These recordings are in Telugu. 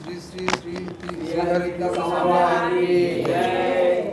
श्री श्री श्री श्रीहरि भगवान की जय।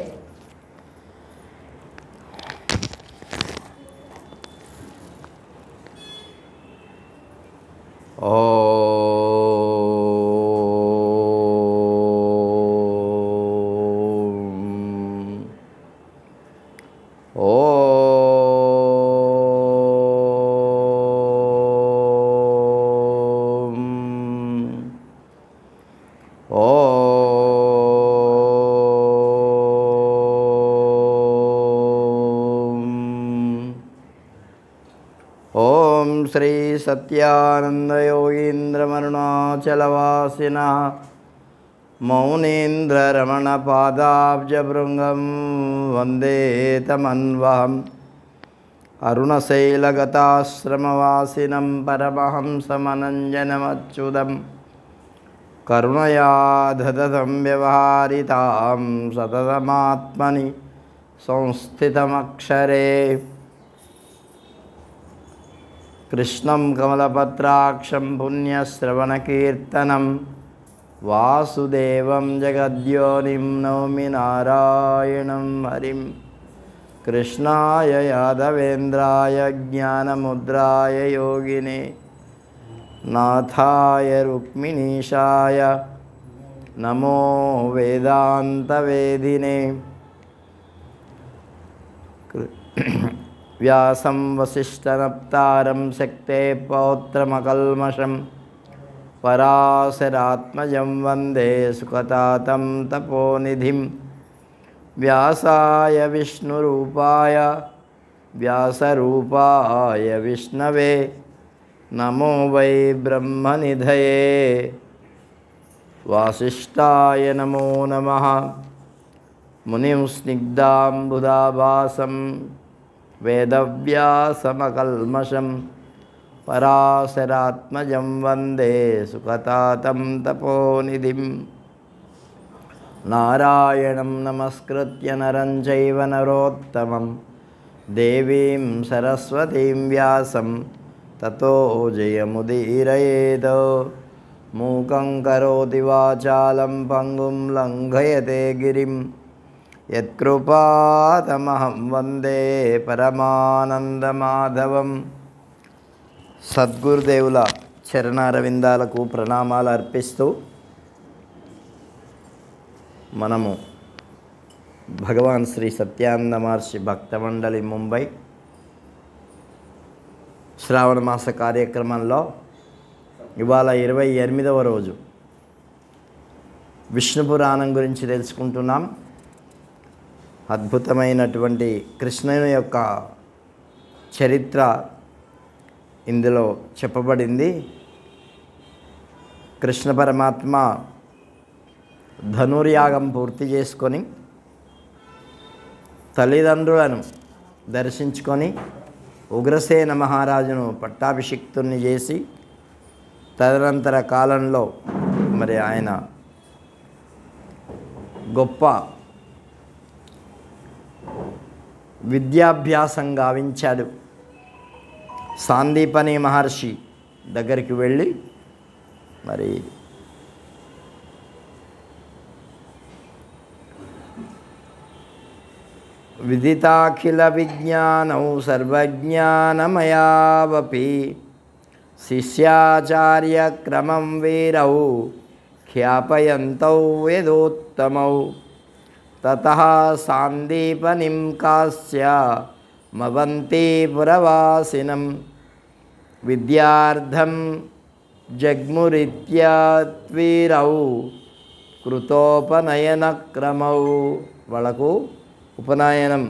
ओम श्री सत्यानंद योगींद्रमरुणाचलवासिनः मौनीन्द्र रमण पादाब्जभृंगं वंदे तमन्वहम् अरुणशैलगताश्रमवासिनं परमहंसमनञ्जनमच्युतं करुणया ददतं व्यवहारितां सततमात्मनि संस्थितमक्षरे कृष्णं कमलपत्राक्षं पुण्यश्रवणकीर्तनं वासुदेवं जगद्योनिं नौमि नारायणं हरिं कृष्णाय यादवेन्द्राय ज्ञानमुद्राय योगिने नाथाय रुक्मिणीशाय नमो वेदान्तवेदिने व्यासं वसिष्ठनप्तारं शक्ते पौत्रमकल्मषं पराशरात्मजं वन्दे सुखतातं तपोनिधिं व्यासाय विष्णुरूपाय व्यासरूपाय विष्णवे नमो वै ब्रह्मनिधये वासिष्ठाय नमो नमः मुनिं स्निग्धाम्बुदाभासं वेदव्यासमकल्मषं पराशरात्मजं वन्दे सुखतातं तपोनिधिं नारायणं नमस्कृत्य नरं चैव नरोत्तमं देवीं सरस्वतीं व्यासं ततो जयमुदीरयेत् मूकं करोति वाचालं पङ्गुं लङ्घयते गिरिं यत्कृपातमहं वन्दे పరమానందమాధవం. సద్గురుదేవుల చరణారవిందాలకు ప్రణామాలు అర్పిస్తూ మనము భగవాన్ శ్రీ సత్యానంద మహర్షి భక్తమండలి ముంబై శ్రావణ మాస కార్యక్రమంలో ఇవాళ 28వ రోజు విష్ణు పురాణం గురించి తెలుసుకుంటున్నాం. అద్భుతమైనటువంటి కృష్ణుని యొక్క చరిత్ర ఇందులో చెప్పబడింది. కృష్ణ పరమాత్మ ధనుర్యాగం పూర్తి చేసుకొని తల్లిదండ్రులను దర్శించుకొని ఉగ్రసేన మహారాజును పట్టాభిషిక్తుని చేసి తదనంతర కాలంలో మరి ఆయన గొప్ప విద్యాభ్యాసం గావించాడు. సాందీపని మహర్షి దగ్గరికి వెళ్ళి మరి విదితాఖిల విజ్ఞానౌ సర్వజ్ఞానమయావపి శిష్యాచార్య క్రమం వీరౌ ఖ్యాపయంతౌ వేదోత్తమౌ తతః సాందీపనిం కాస్య మవంతి పురవాసినం విద్యార్థం జగ్మురిత్యద్వీరౌ కృతోపనయన క్రమౌ. వాళ్ళకు ఉపనయనం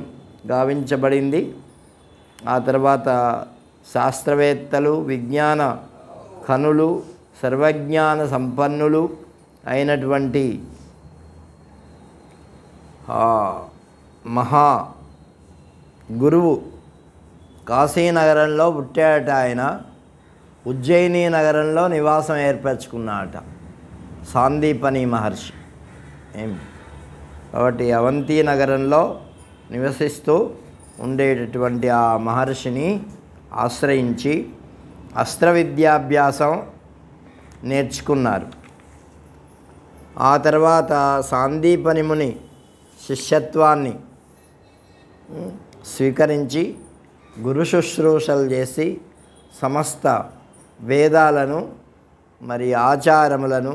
గావించబడింది. ఆ తర్వాత శాస్త్రవేత్తలు, విజ్ఞాన ఖనులు, సర్వజ్ఞాన సంపన్నులు అయినటువంటి మహా గురువు కాశీనగరంలో పుట్టాడట. ఆయన ఉజ్జయిని నగరంలో నివాసం ఏర్పరచుకున్నాడట సాందీపని మహర్షి. కాబట్టి అవంతి నగరంలో నివసిస్తూ ఉండేటటువంటి ఆ మహర్షిని ఆశ్రయించి అస్త్ర విద్యాభ్యాసం నేర్చుకున్నారు. ఆ తర్వాత సాందీపని ముని శిష్యత్వాన్ని స్వీకరించి గురు శుశ్రూషలు చేసి సమస్త వేదాలను మరి ఆచారములను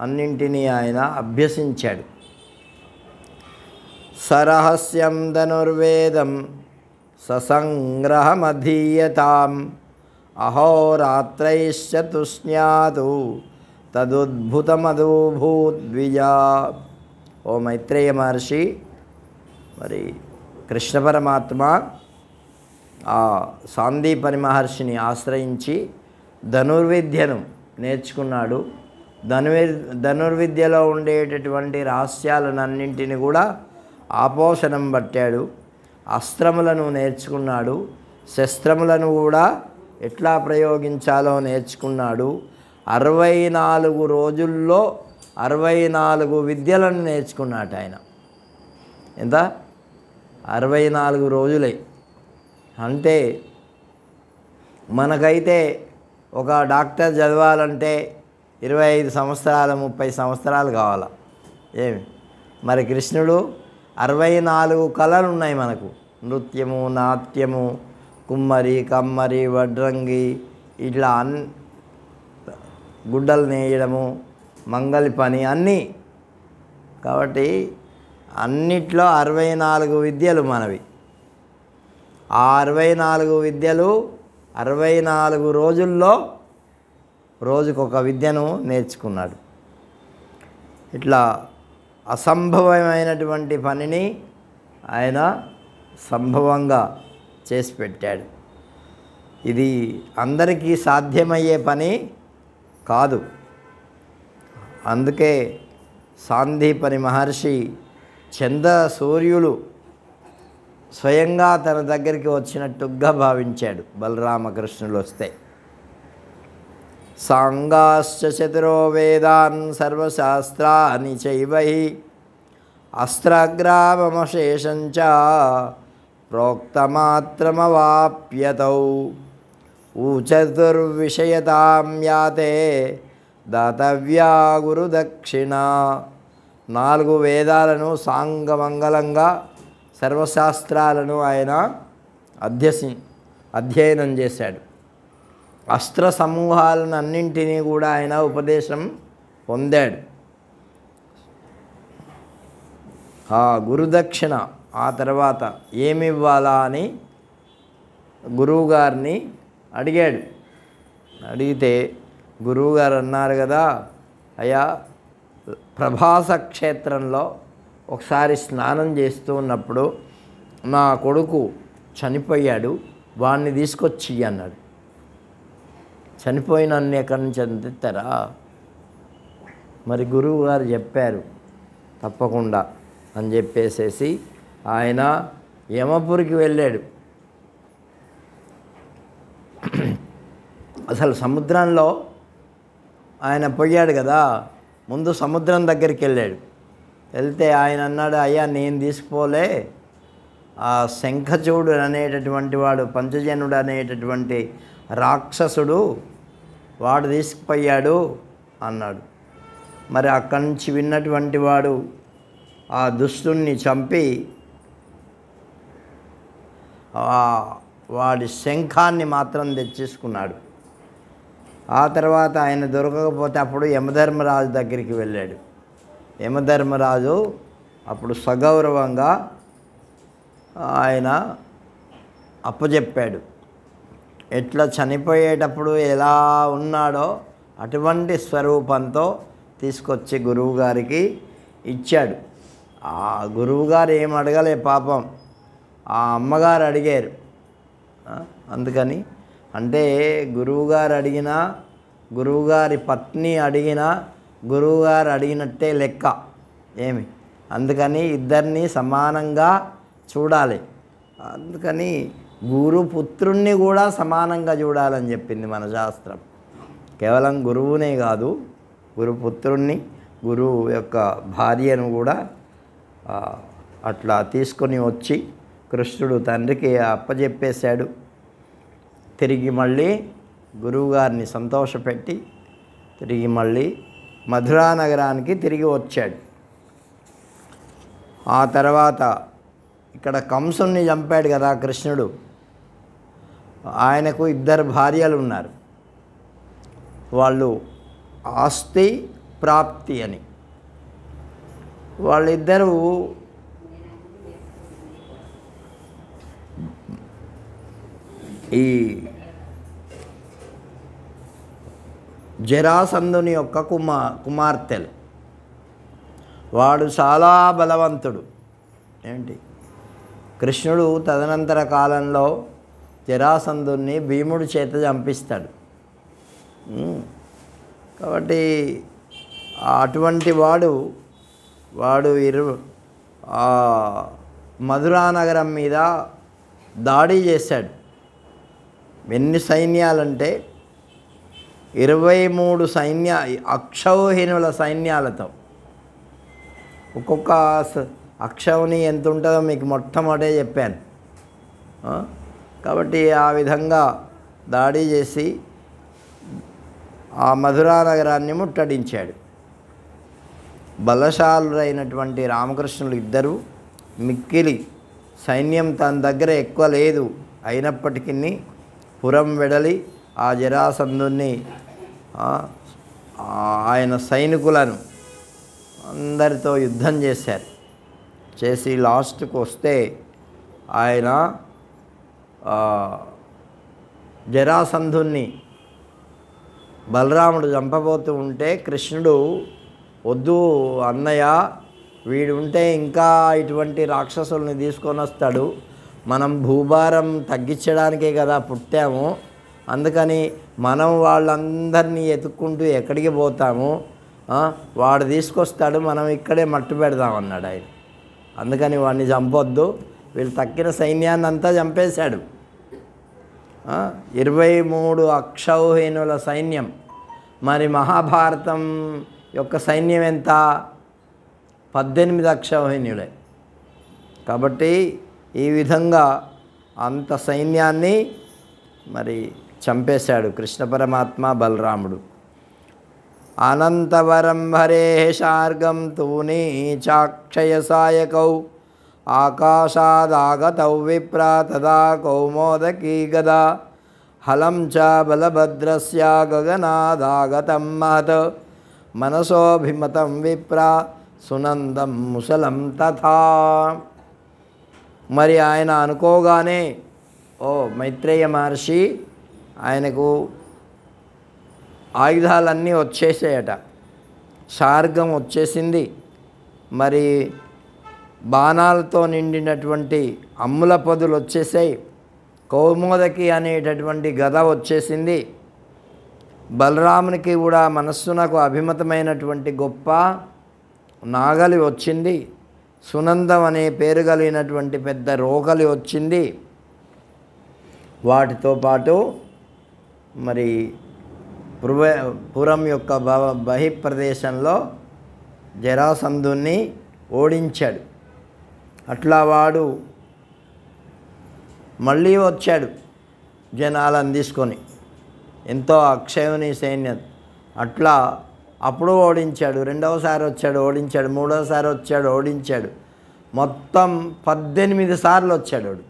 అన్నింటినీ ఆయన అభ్యసించాడు. సరహస్యం ధనుర్వేదం ససంగ్రహమధీయతాం అహోరాత్రైశ్చతుష్ణ్యాతు తదుద్భుతమదూభూద్విజా. ఓ మైత్రేయ మహర్షి, మరి కృష్ణ పరమాత్మ ఆ సాందీపని మహర్షిని ఆశ్రయించి ధనుర్విద్యను నేర్చుకున్నాడు. ధనుర్విద్యలో ఉండేటటువంటి రహస్యాలన్నింటినీ కూడా ఆపోషణం పట్టాడు. అస్త్రములను నేర్చుకున్నాడు. శస్త్రములను కూడా ఎట్లా ప్రయోగించాలో నేర్చుకున్నాడు. 64 రోజుల్లో 64 విద్యలను నేర్చుకున్నాడు ఆయన. ఎంత? 64 రోజులే. అంటే మనకైతే ఒక డాక్టర్ చదవాలంటే 25 సంవత్సరాలు 30 సంవత్సరాలు కావాలి. ఏమి మరి కృష్ణుడు 64 కళలు ఉన్నాయి మనకు. నృత్యము, నాట్యము, కుమ్మరి, కమ్మరి, వడ్రంగి, ఇట్లా గుడ్డలు నేయడము, మంగలి పని అన్నీ. కాబట్టి అన్నిట్లో 64 విద్యలు మనవి. ఆ 64 విద్యలు 64 రోజుల్లో రోజుకొక విద్యను నేర్చుకున్నాడు. ఇట్లా అసంభవమైనటువంటి పనిని ఆయన సంభవంగా చేసి పెట్టాడు. ఇది అందరికీ సాధ్యమయ్యే పని కాదు. అందుకే సాందీపని మహర్షి చంద్ర సూర్యులు స్వయంగా తన దగ్గరికి వచ్చినట్టుగా భావించాడు బలరామకృష్ణులు వస్తే. సాంగాశ్చ చతురో వేదాన్ సర్వశాస్త్రాని చైవహి అస్త్రగ్రామమశేషంచ ప్రోక్తమాత్రమవాప్యతౌ ఊచతుర్విషయతాం యాతే దాతవ్యా గురుదక్షిణ. 4 వేదాలను సాంగమంగళంగా సర్వశాస్త్రాలను ఆయన అధ్యయనం చేశాడు. అస్త్ర సమూహాలను అన్నింటినీ కూడా ఆయన ఉపదేశం పొందాడు. ఆ గురుదక్షిణ ఆ తర్వాత ఏమివ్వాలా అని గురువుగారిని అడిగాడు. అడిగితే గురువుగారు అన్నారు కదా, అయ్యా ప్రభాస క్షేత్రంలో ఒకసారి స్నానం చేస్తూ ఉన్నప్పుడు నా కొడుకు చనిపోయాడు, వాడిని తీసుకొచ్చి అన్నాడు. చనిపోయిన అన్ని ఎక్కడి నుంచి అందిస్తారా? మరి గురువు గారు చెప్పారు తప్పకుండా అని చెప్పేసేసి ఆయన యమపురికి వెళ్ళాడు. అసలు సముద్రంలో ఆయన పోయాడు కదా, ముందు సముద్రం దగ్గరికి వెళ్ళాడు. వెళ్తే ఆయన అన్నాడు, అయ్యా నేను తీసుకుపోలే, ఆ శంఖచూడు అనేటటువంటి వాడు, పంచజనుడు అనేటటువంటి రాక్షసుడు వాడు తీసుకుపోయాడు అన్నాడు. మరి అక్కడి నుంచి విన్నటువంటి వాడు ఆ దుష్టుణ్ణి చంపి వాడి శంఖాన్ని మాత్రం తెచ్చేసుకున్నాడు. ఆ తర్వాత ఆయన దొరకకపోతే అప్పుడు యమధర్మరాజు దగ్గరికి వెళ్ళాడు. యమధర్మరాజు అప్పుడు సగౌరవంగా ఆయన అప్పచెప్పాడు. ఎట్లా చనిపోయేటప్పుడు ఎలా ఉన్నాడో అటువంటి స్వరూపంతో తీసుకొచ్చి గురువుగారికి ఇచ్చాడు. ఆ గురువుగారు ఏం అడగలే పాపం, ఆ అమ్మగారు అడిగారు. అందుకని అంటే గురువుగారు అడిగినా, గురువుగారి పత్ని అడిగినా గురువుగారు అడిగినట్టే లెక్క. ఏమి అందుకని ఇద్దరిని సమానంగా చూడాలి. అందుకని గురుపుత్రుణ్ణి కూడా సమానంగా చూడాలని చెప్పింది మన శాస్త్రం. కేవలం గురువునే కాదు, గురుపుత్రుణ్ణి, గురువు యొక్క భార్యను కూడా అట్లా తీసుకొని వచ్చి కృష్ణుడు తండ్రికి అప్పచెప్పేశాడు. తిరిగి మళ్ళీ గురువుగారిని సంతోషపెట్టి తిరిగి మళ్ళీ మధురా నగరానికి తిరిగి వచ్చాడు. ఆ తర్వాత ఇక్కడ కంసుని చంపాడు కదా కృష్ణుడు. ఆయనకు 2 భార్యలు ఉన్నారు. వాళ్ళు ఆస్తి ప్రాప్తి అని. వాళ్ళిద్దరూ ఈ జరాసంధుని యొక్క కుమార్తెలు. వాడు చాలా బలవంతుడు. ఏంటి, కృష్ణుడు తదనంతర కాలంలో జరాసంధుని భీముడి చేత చంపిస్తాడు. కాబట్టి అటువంటి వాడు మధురా నగరం మీద దాడి చేశాడు. ఎన్ని సైన్యాలంటే 23 అక్షౌహిణుల సైన్యాలతో. ఒక్కొక్క అక్షౌని ఎంత ఉంటుందో మీకు మొట్టమొదటే చెప్పాను. కాబట్టి ఆ విధంగా దాడి చేసి ఆ మధురా నగరాన్ని ముట్టడించాడు. బలశాలురైనటువంటి రామకృష్ణులు ఇద్దరు మిక్కిలి సైన్యం తన దగ్గర ఎక్కువ లేదు అయినప్పటికీ పురం వెడలి ఆ జరాసంధుని ఆయన సైనికులను అందరితో యుద్ధం చేశారు. చేసి లాస్ట్కి వస్తే ఆయన జరాసంధుని బలరాముడు చంపబోతూ ఉంటే కృష్ణుడు, వద్దు అన్నయ్య, వీడు ఉంటే ఇంకా ఇటువంటి రాక్షసుల్ని తీసుకొని వస్తాడు, మనం భూభారం తగ్గించడానికే కదా పుట్టాము, అందుకని మనం వాళ్ళందరినీ ఎత్తుక్కుంటూ ఎక్కడికి పోతాము, వాడు తీసుకొస్తాడు, మనం ఇక్కడే మట్టు పెడదామన్నాడు ఆయన. అందుకని వాడిని చంపొద్దు, వీళ్ళు తక్కిన సైన్యాన్ని అంతా చంపేశాడు. 23 అక్షౌహిణుల సైన్యం. మరి మహాభారతం యొక్క సైన్యం ఎంత? 18 అక్షౌహిణులే. కాబట్టి ఈ విధంగా అంత సైన్యాన్ని మరి చంపేశాడు కృష్ణ పరమాత్మ బలరాముడు. అనంతవరం హరే శార్గం తూనీ చాక్షయ సాయకౌ ఆకాశాదాగతౌ విప్రా తదా కౌమోదకీ గదా హలం చ బలభద్రస్య గగనాదాగతం మహత్ మనసోభిమతం విప్రా సునందం ముసలం తథా. మరి ఆయన అనుకోగానే మైత్రేయ మహర్షి ఆయనకు ఆయుధాలన్నీ వచ్చేసాయట, శార్గం వచ్చేసింది, మరి బాణాలతో నిండినటువంటి అమ్ముల పొదులు వచ్చేసాయి, కౌమోదకి అనేటటువంటి గద వచ్చేసింది, బలరామునికి కూడా మనస్సునకు అభిమతమైనటువంటి గొప్ప నాగలి వచ్చింది, సునందం అనే పేరు కలిగినటువంటి పెద్ద రోగలి వచ్చింది. వాటితో పాటు మరి పురం యొక్క బహిప్రదేశంలో జరాసంధుని ఓడించాడు. అట్లా వాడు మళ్ళీ వచ్చాడు జనాలను తీసుకొని, ఎంతో అక్షయుని సైన్యం. అట్లా అప్పుడు ఓడించాడు, రెండవసారి వచ్చాడు ఓడించాడు, మూడవసారి వచ్చాడు ఓడించాడు, మొత్తం 18 సార్లు వచ్చాడు వాడు.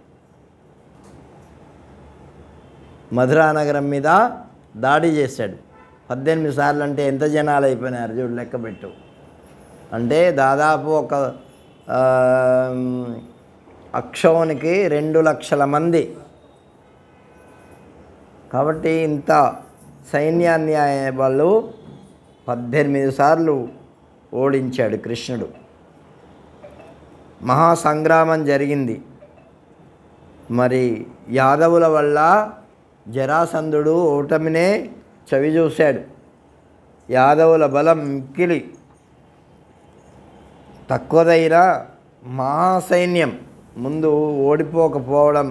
మధురా నగరం మీద దాడి చేశాడు. 18 సార్లు అంటే ఎంత జనాలు అయిపోయినారు చూడు, లెక్కపెట్టు. అంటే దాదాపు ఒక అక్షౌనికి 2 లక్షల మంది. కాబట్టి ఇంత సైన్యాన్ని వాళ్ళు 18 సార్లు ఓడించాడు కృష్ణుడు. మహాసంగ్రామం జరిగింది. మరి యాదవుల వల్ల జరాసంధుడు ఓటమినే చవిచూశాడు. యాదవుల బలం మిక్కిలి తక్కువదైన మహాసైన్యం ముందు ఓడిపోకపోవడం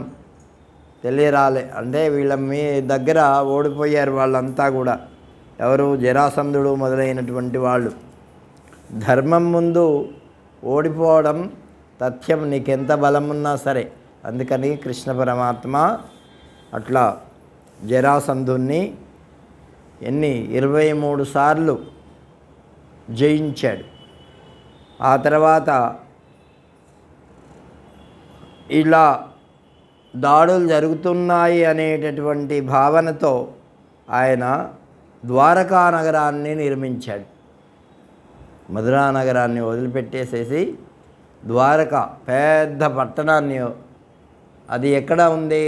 తెలియరాలే. అంటే వీళ్ళ మీ దగ్గర ఓడిపోయారు వాళ్ళంతా కూడా. ఎవరు? జరాసంధుడు మొదలైనటువంటి వాళ్ళు. ధర్మం ముందు ఓడిపోవడం తథ్యం, నీకెంత బలం ఉన్నా సరే. అందుకని కృష్ణ పరమాత్మ అట్లా జరాసంధుని 23 సార్లు జయించాడు. ఆ తర్వాత ఇలా దాడులు జరుగుతున్నాయి అనేటటువంటి భావనతో ఆయన ద్వారకా నగరాన్ని నిర్మించాడు. మధురా నగరాన్ని వదిలిపెట్టేసేసి ద్వారక పెద్ద పట్టణాన్ని, అది ఎక్కడ ఉంది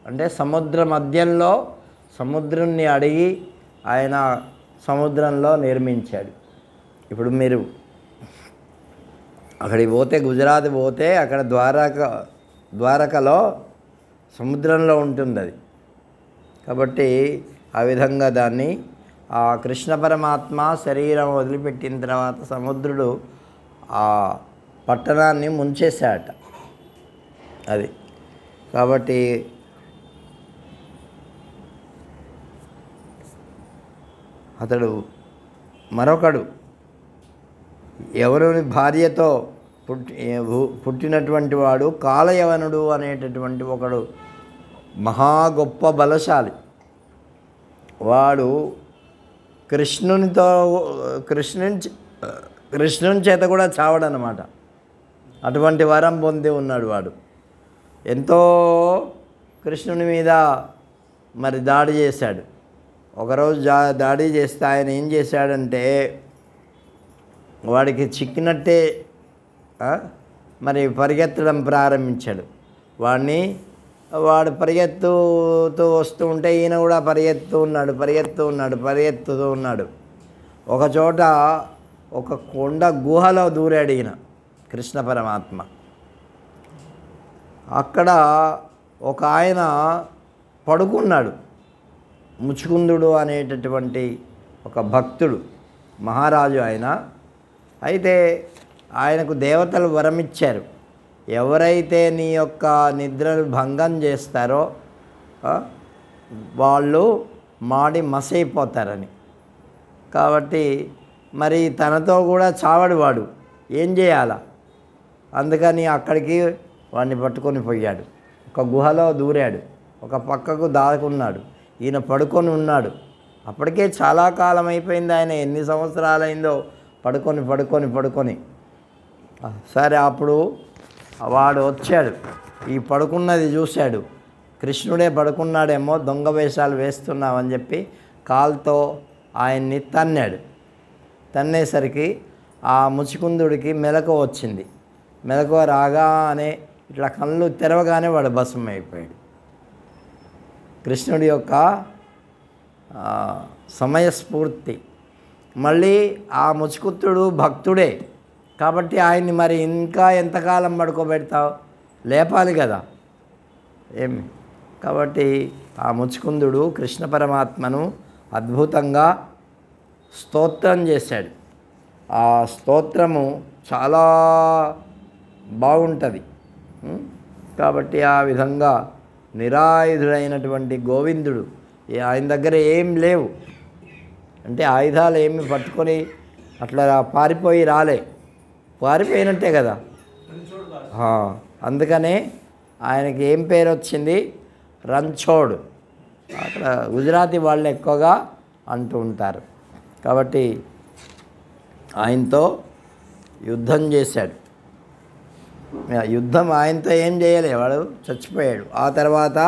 అంటే సముద్ర మధ్యంలో, సముద్రాన్ని అడిగి ఆయన సముద్రంలో నిర్మించాడు. ఇప్పుడు మీరు అక్కడికి పోతే, గుజరాత్ పోతే అక్కడ ద్వారకలో సముద్రంలో ఉంటుంది అది. కాబట్టి ఆ విధంగా దాన్ని ఆ కృష్ణ పరమాత్మ శరీరం వదిలిపెట్టిన తర్వాత సముద్రుడు ఆ పట్టణాన్ని ముంచేశాట. అది కాబట్టి అతడు మరొకడు యవనుని భార్యతో పుట్టినటువంటి వాడు కాలయవనుడు అనేటటువంటి ఒకడు మహా గొప్ప బలశాలి. వాడు కృష్ణుని చేత కూడా చావడనమాట. అటువంటి వరం పొంది ఉన్నాడు వాడు. ఎంతో కృష్ణుని మీద మరి దాడి చేశాడు. ఒకరోజు దాడి చేస్తే ఆయన ఏం చేశాడంటే, వాడికి చిక్కినట్టే మరి పరిగెత్తడం ప్రారంభించాడు. వాడు పరిగెత్తుతూ వస్తూ ఉంటే ఈయన కూడా పరిగెత్తుతూ ఉన్నాడు. ఒకచోట ఒక కొండ గుహలో దూరాడు ఈయన కృష్ణ పరమాత్మ. అక్కడ ఒక ఆయన పడుకున్నాడు. ముచుకుందుడు అనేటటువంటి ఒక భక్తుడు, మహారాజు ఆయన. అయితే ఆయనకు దేవతలు వరమిచ్చారు, ఎవరైతే నీ యొక్క నిద్రను భంగం చేస్తారో వాళ్ళు మాడి మసైపోతారని. కాబట్టి మరి తనతో కూడా చావడు వాడు, ఏం చేయాలా? అందుకని అక్కడికి వాడిని పట్టుకొని పోయాడు. ఒక గుహలో దూరాడు, ఒక పక్కకు దాక్కున్నాడు. ఈయన పడుకొని ఉన్నాడు. అప్పటికే చాలా కాలం అయిపోయింది, ఆయన ఎన్ని సంవత్సరాలైందో పడుకొని. సరే, అప్పుడు వాడు వచ్చాడు, ఈ పడుకున్నది చూశాడు. కృష్ణుడే పడుకున్నాడేమో, దొంగ వేషాలు వేస్తున్నామని చెప్పి కాలుతో ఆయన్ని తన్నేసరికి ఆ ముచుకుందుడికి మెలకువ వచ్చింది. మెలకువ రాగానే ఇట్లా కళ్ళు తెరవగానే వాడు భస్మం అయిపోయాడు. కృష్ణుడి యొక్క సమయస్ఫూర్తి. మళ్ళీ ఆ ముచుకుత్తుడు భక్తుడే కాబట్టి ఆయన్ని మరి ఇంకా ఎంతకాలం పడుకోబెడతావు, లేపాలి కదా ఏమి. కాబట్టి ఆ ముచుకుందుడు కృష్ణ పరమాత్మను అద్భుతంగా స్తోత్రం చేశాడు. ఆ స్తోత్రము చాలా బాగుంటుంది. కాబట్టి ఆ విధంగా నిరాయుధుడైనటువంటి గోవిందుడు, ఆయన దగ్గర ఏం లేవు అంటే ఆయుధాలు ఏమి పట్టుకొని అట్లా పారిపోయినట్టే కదా. అందుకనే ఆయనకి ఏం పేరు వచ్చింది, రంఛోడ్. అక్కడ గుజరాతీ వాళ్ళు ఎక్కువగా అంటూ ఉంటారు. కాబట్టి ఆయనతో యుద్ధం చేశాడు. యుద్ధం ఆయనతో ఏం చేయలే, వాడు చచ్చిపోయాడు. ఆ తర్వాత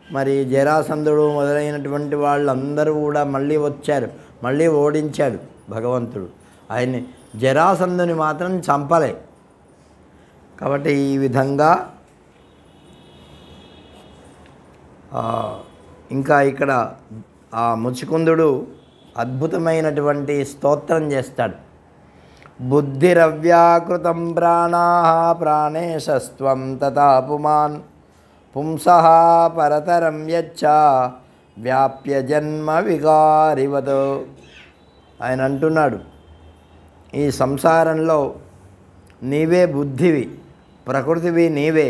మరి జరాసంధుడు మొదలైనటువంటి వాళ్ళందరూ కూడా మళ్ళీ వచ్చారు, మళ్ళీ ఓడించాడు భగవంతుడు. ఆయన్ని జరాసంధుని మాత్రం చంపలే. కాబట్టి ఈ విధంగా ఇంకా ఇక్కడ ఆ ముచుకుందుడు అద్భుతమైనటువంటి స్తోత్రం చేస్తాడు. బుద్ధిరవ్యాకృతం ప్రాణాః ప్రాణేశస్త్వం తథా పుమాన్ పుంసః పరతరం యచ్చ వ్యాప్య జన్మ వికారివత్. ఆయన అంటున్నాడు, ఈ సంసారంలో నీవే బుద్ధివి, ప్రకృతివి నీవే,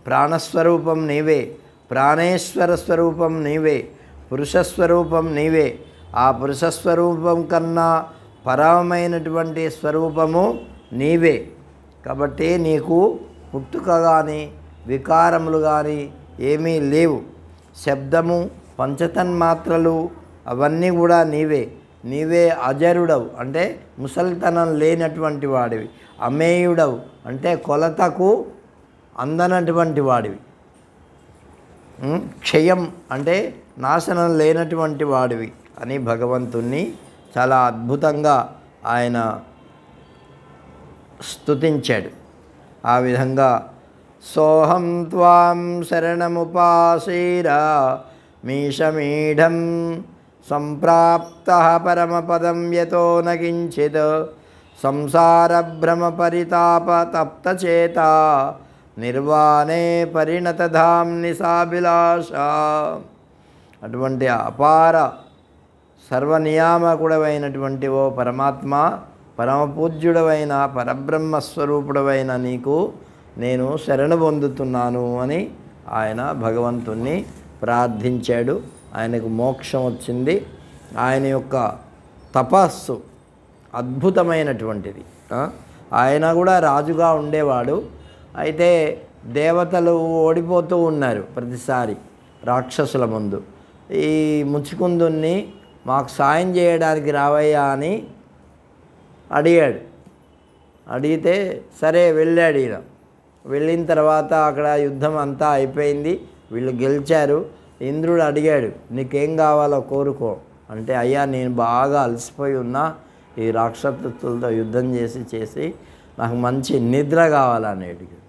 ప్రాణస్వరూపం నీవే, ప్రాణేశ్వర స్వరూపం నీవే, పురుషస్వరూపం నీవే. ఆ పురుషస్వరూపం కన్నా పరమైనటువంటి స్వరూపము నీవే. కాబట్టి నీకు పుట్టుక కానీ వికారములు కానీ ఏమీ లేవు. శబ్దము, పంచతన్మాత్రలు అవన్నీ కూడా నీవే. నీవే అజరుడవు అంటే ముసలితనం లేనటువంటి వాడివి, అమేయుడవు అంటే కొలతకు అందనటువంటి వాడివి, క్షయం అంటే నాశనం లేనటువంటి వాడివి అని భగవంతుణ్ణి చాలా అద్భుతంగా ఆయన స్తుతించాడు. ఆ విధంగా సోహం త్వాం శరణముపాసీరా మీషమీఢం సంప్రాప్తః పరమపదం యతో న కించిత్ సంసారభ్రమ పరితాప తప్తచేత నిర్వాణే పరిణతధామ్ని సాభిలాష. అటువంటి అపార సర్వనియామకుడవైనటువంటి ఓ పరమాత్మ, పరమపూజ్యుడవైన పరబ్రహ్మస్వరూపుడవైన నీకు నేను శరణు పొందుతున్నాను అని ఆయన భగవంతుణ్ణి ప్రార్థించాడు. ఆయనకు మోక్షం వచ్చింది. ఆయన యొక్క తపస్సు అద్భుతమైనటువంటిది. ఆయన కూడా రాజుగా ఉండేవాడు. అయితే దేవతలు ఓడిపోతూ ఉన్నారు ప్రతిసారి రాక్షసుల ముందు. ఈ ముచ్చుకుందుని మాకు సాయం చేయడానికి రావయ్యా అని అడిగాడు. అడిగితే సరే వెళ్ళాడు. ఈయన వెళ్ళిన తర్వాత అక్కడ యుద్ధం అంతా అయిపోయింది, వీళ్ళు గెలిచారు. ఇంద్రుడు అడిగాడు, నీకేం కావాలో కోరుకో అంటే, అయ్యా నేను బాగా అలసిపోయి ఉన్నా, ఈ రాక్షసులతో యుద్ధం చేసి నాకు మంచి నిద్ర కావాలని అడిగాడు.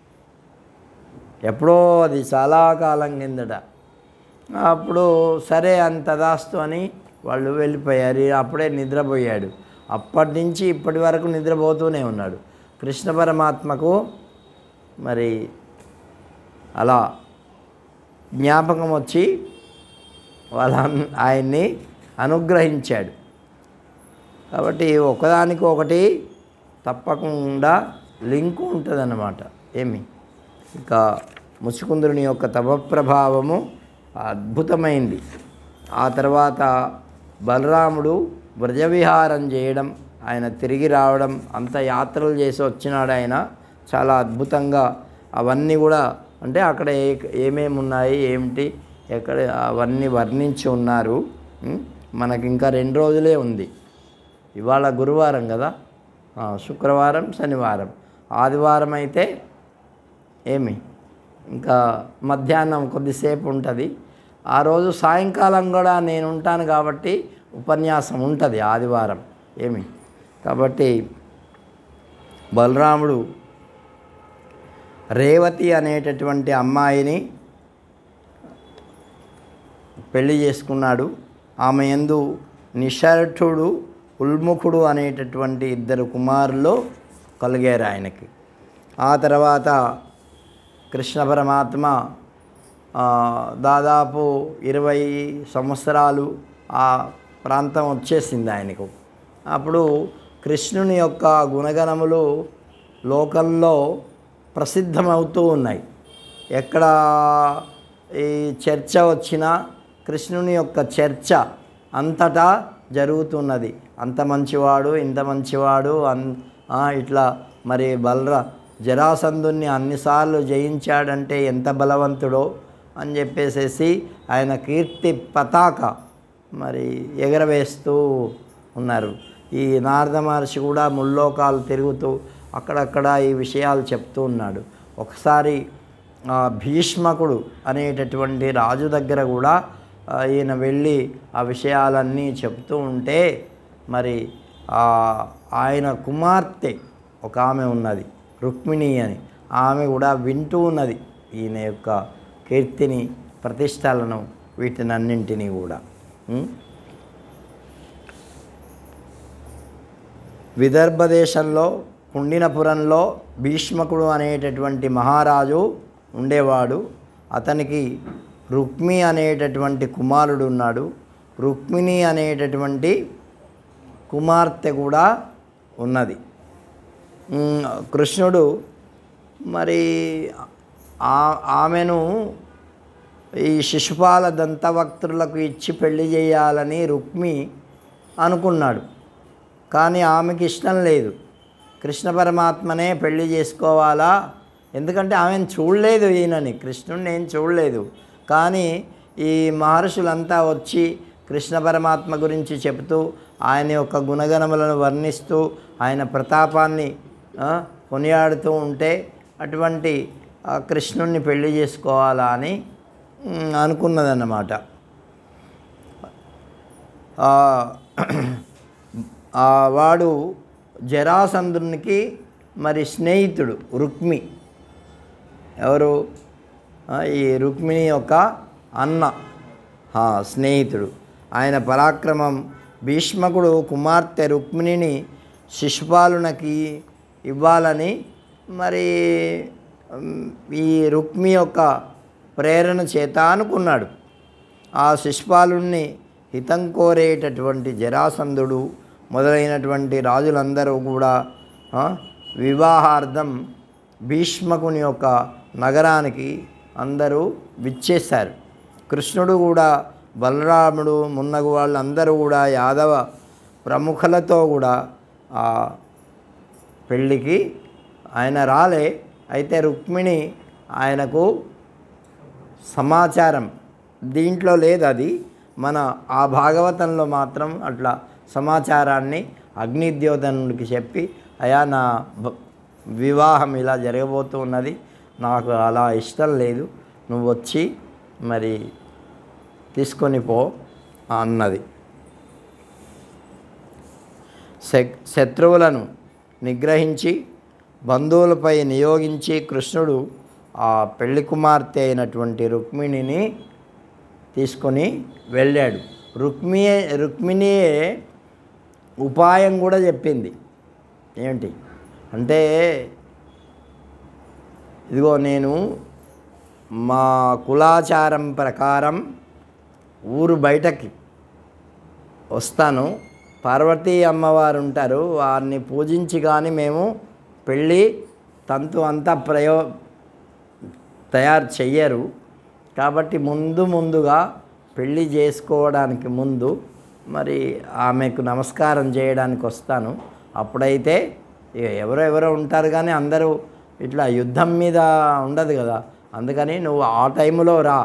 ఎప్పుడో అది చాలా కాలం కిందట. అప్పుడు సరే అని తదాస్తు అని వాళ్ళు వెళ్ళిపోయారు. అప్పుడే నిద్రపోయాడు. అప్పటి నుంచి ఇప్పటి వరకు నిద్రపోతూనే ఉన్నాడు. కృష్ణ పరమాత్మకు మరి అలా జ్ఞాపకం వచ్చి ఆయన్ని అనుగ్రహించాడు. కాబట్టి ఒకదానికి ఒకటి తప్పకుండా లింకు ఉంటుందన్నమాట. ఏమి ఇక ముచ్చుకుందుని యొక్క తపప్రభావము అద్భుతమైంది. ఆ తర్వాత బలరాముడు వ్రజవిహారం చేయడం, ఆయన తిరిగి రావడం, అంత యాత్రలు చేసి వచ్చినాడు ఆయన. చాలా అద్భుతంగా అవన్నీ కూడా అంటే అక్కడ ఏమేమి ఉన్నాయి ఏమిటి ఎక్కడ అవన్నీ వర్ణించి ఉన్నారు. మనకి ఇంకా 2 రోజులే ఉంది. ఇవాళ గురువారం కదా, శుక్రవారం, శనివారం, ఆదివారం అయితే ఏమి ఇంకా మధ్యాహ్నం కొద్దిసేపు ఉంటుంది. ఆ రోజు సాయంకాలం కూడా నేను ఉంటాను కాబట్టి ఉపన్యాసం ఉంటుంది ఆదివారం. ఏమి కాబట్టి బలరాముడు రేవతి అనేటటువంటి అమ్మాయిని పెళ్లి చేసుకున్నాడు. ఆమె యందు నిషర్ఠుడు, ఉల్ముఖుడు అనేటటువంటి 2 కుమారులు కలిగారు ఆయనకి. ఆ తర్వాత కృష్ణ పరమాత్మ దాదాపు 20 సంవత్సరాలు ఆ ప్రాంతం వచ్చేసింది ఆయనకు. అప్పుడు కృష్ణుని యొక్క గుణగణములు లోకంలో ప్రసిద్ధమవుతూ ఉన్నాయి. ఎక్కడ ఈ చర్చ వచ్చినా కృష్ణుని యొక్క చర్చ అంతటా జరుగుతున్నది. అంత మంచివాడు, ఇంత మంచివాడు, ఇట్లా మరి జరాసంధుని అన్నిసార్లు జయించాడంటే ఎంత బలవంతుడో అని చెప్పేసేసి ఆయన కీర్తి పతాక మరి ఎగరవేస్తూ ఉన్నారు. ఈ నారద మహర్షి కూడా ముల్లోకాలు తిరుగుతూ అక్కడక్కడ ఈ విషయాలు చెప్తూ ఉన్నాడు. ఒకసారి భీష్మకుడు అనేటటువంటి రాజు దగ్గర కూడా ఈయన వెళ్ళి ఆ విషయాలన్నీ చెప్తూ ఉంటే మరి ఆయన కుమార్తె ఒక ఆమె ఉన్నది, రుక్మిణి అని, ఆమె కూడా వింటూ ఉన్నది ఈయన యొక్క కీర్తిని, ప్రతిష్టలను, వీటినన్నింటినీ కూడా. విదర్భ దేశంలో కుండినపురంలో భీష్మకుడు అనేటటువంటి మహారాజు ఉండేవాడు. అతనికి రుక్మి అనేటటువంటి కుమారుడు ఉన్నాడు. రుక్మిణి అనేటటువంటి కుమార్తె కూడా ఉన్నది. కృష్ణుడు మరి ఆమెను ఈ శిశుపాల దంతవక్త్రులకు ఇచ్చి పెళ్లి చేయాలని రుక్మి అనుకున్నాడు. కానీ ఆమెకి ఇష్టం లేదు. కృష్ణ పరమాత్మనే పెళ్లి చేసుకోవాలా, ఎందుకంటే ఆమెను చూడలేదు, ఈయనని కృష్ణుడిని ఏం చూడలేదు. కానీ ఈ మహర్షులంతా వచ్చి కృష్ణ పరమాత్మ గురించి చెబుతూ ఆయన యొక్క గుణగణములను వర్ణిస్తూ ఆయన ప్రతాపాన్ని కొనియాడుతూ ఉంటే అటువంటి కృష్ణుణ్ణి పెళ్లి చేసుకోవాలా అని అనుకున్నదన్నమాట. వాడు జరాసంధునికి మరి స్నేహితుడు రుక్మి. ఎవరు? ఈ రుక్మిణి యొక్క అన్న స్నేహితుడు. ఆయన పరాక్రమం భీష్మకుడు కుమార్తె రుక్మిణిని శిశుపాలునకి ఇవ్వాలని మరి ఈ రుక్మి యొక్క ప్రేరణ చేత అనుకున్నాడు. ఆ శిశుపాలుణ్ణి హితం కోరేటటువంటి జరాసంధుడు మొదలైనటువంటి రాజులందరూ కూడా వివాహార్థం భీష్మకుని యొక్క నగరానికి అందరూ విచ్చేశారు. కృష్ణుడు కూడా బలరాముడు మున్నగు వాళ్ళందరూ కూడా యాదవ ప్రముఖులతో కూడా ఆ పెళ్ళికి ఆయన రాలే. అయితే రుక్మిణి ఆయనకు సమాచారం దీంట్లో లేదు, అది మన ఆ భాగవతంలో మాత్రం అట్లా సమాచారాన్ని అగ్నిద్యోతనుడికి చెప్పి, అయా నా వివాహం ఇలా జరగబోతూ ఉన్నది, నాకు అలా ఇష్టం లేదు, నువ్వు వచ్చి మరి తీసుకొని పో అన్నది. శత్రువులను నిగ్రహించి బంధువులపై నియోగించి కృష్ణుడు ఆ పెళ్లి కుమార్తె అయినటువంటి రుక్మిణిని తీసుకొని వెళ్ళాడు. రుక్మిణియే ఉపాయం కూడా చెప్పింది. ఏంటి అంటే, ఇదిగో నేను మా కులాచారం ప్రకారం ఊరు బయటకి వస్తాను, పార్వతీ అమ్మవారు ఉంటారు, వారిని పూజించి కానీ మేము పెళ్ళి తంతు అంతా తయారు చెయ్యరు. కాబట్టి ముందుగా పెళ్ళి చేసుకోవడానికి ముందు మరి ఆమెకు నమస్కారం చేయడానికి వస్తాను. అప్పుడైతే ఎవరెవరో ఉంటారు కానీ అందరూ ఇట్లా యుద్ధం మీద ఉండదు కదా, అందుకని నువ్వు ఆ టైంలో రా,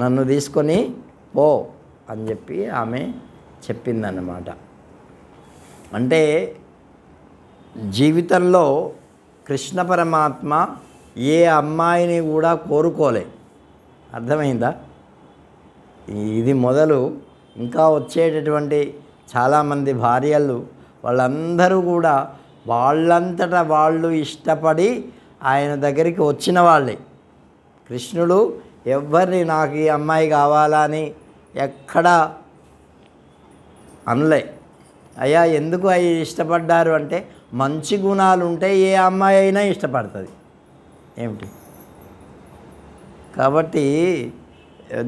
నన్ను తీసుకొని పో అని చెప్పి ఆమె చెప్పిందన్నమాట. అంటే జీవితంలో కృష్ణ పరమాత్మ ఏ అమ్మాయిని కూడా కోరుకోలే. అర్థమైందా? ఇది మొదలు ఇంకా వచ్చేటటువంటి చాలామంది భార్యలు వాళ్ళందరూ కూడా వాళ్ళంతటా వాళ్ళు ఇష్టపడి ఆయన దగ్గరికి వచ్చిన వాళ్ళే. కృష్ణుడు ఎవరిని నాకు ఈ అమ్మాయి కావాలని ఎక్కడా అనలే. అయ్యా ఎందుకు అవి ఇష్టపడ్డారు అంటే, మంచి గుణాలు ఉంటే ఏ అమ్మాయి అయినా ఇష్టపడుతుంది ఏమిటి. కాబట్టి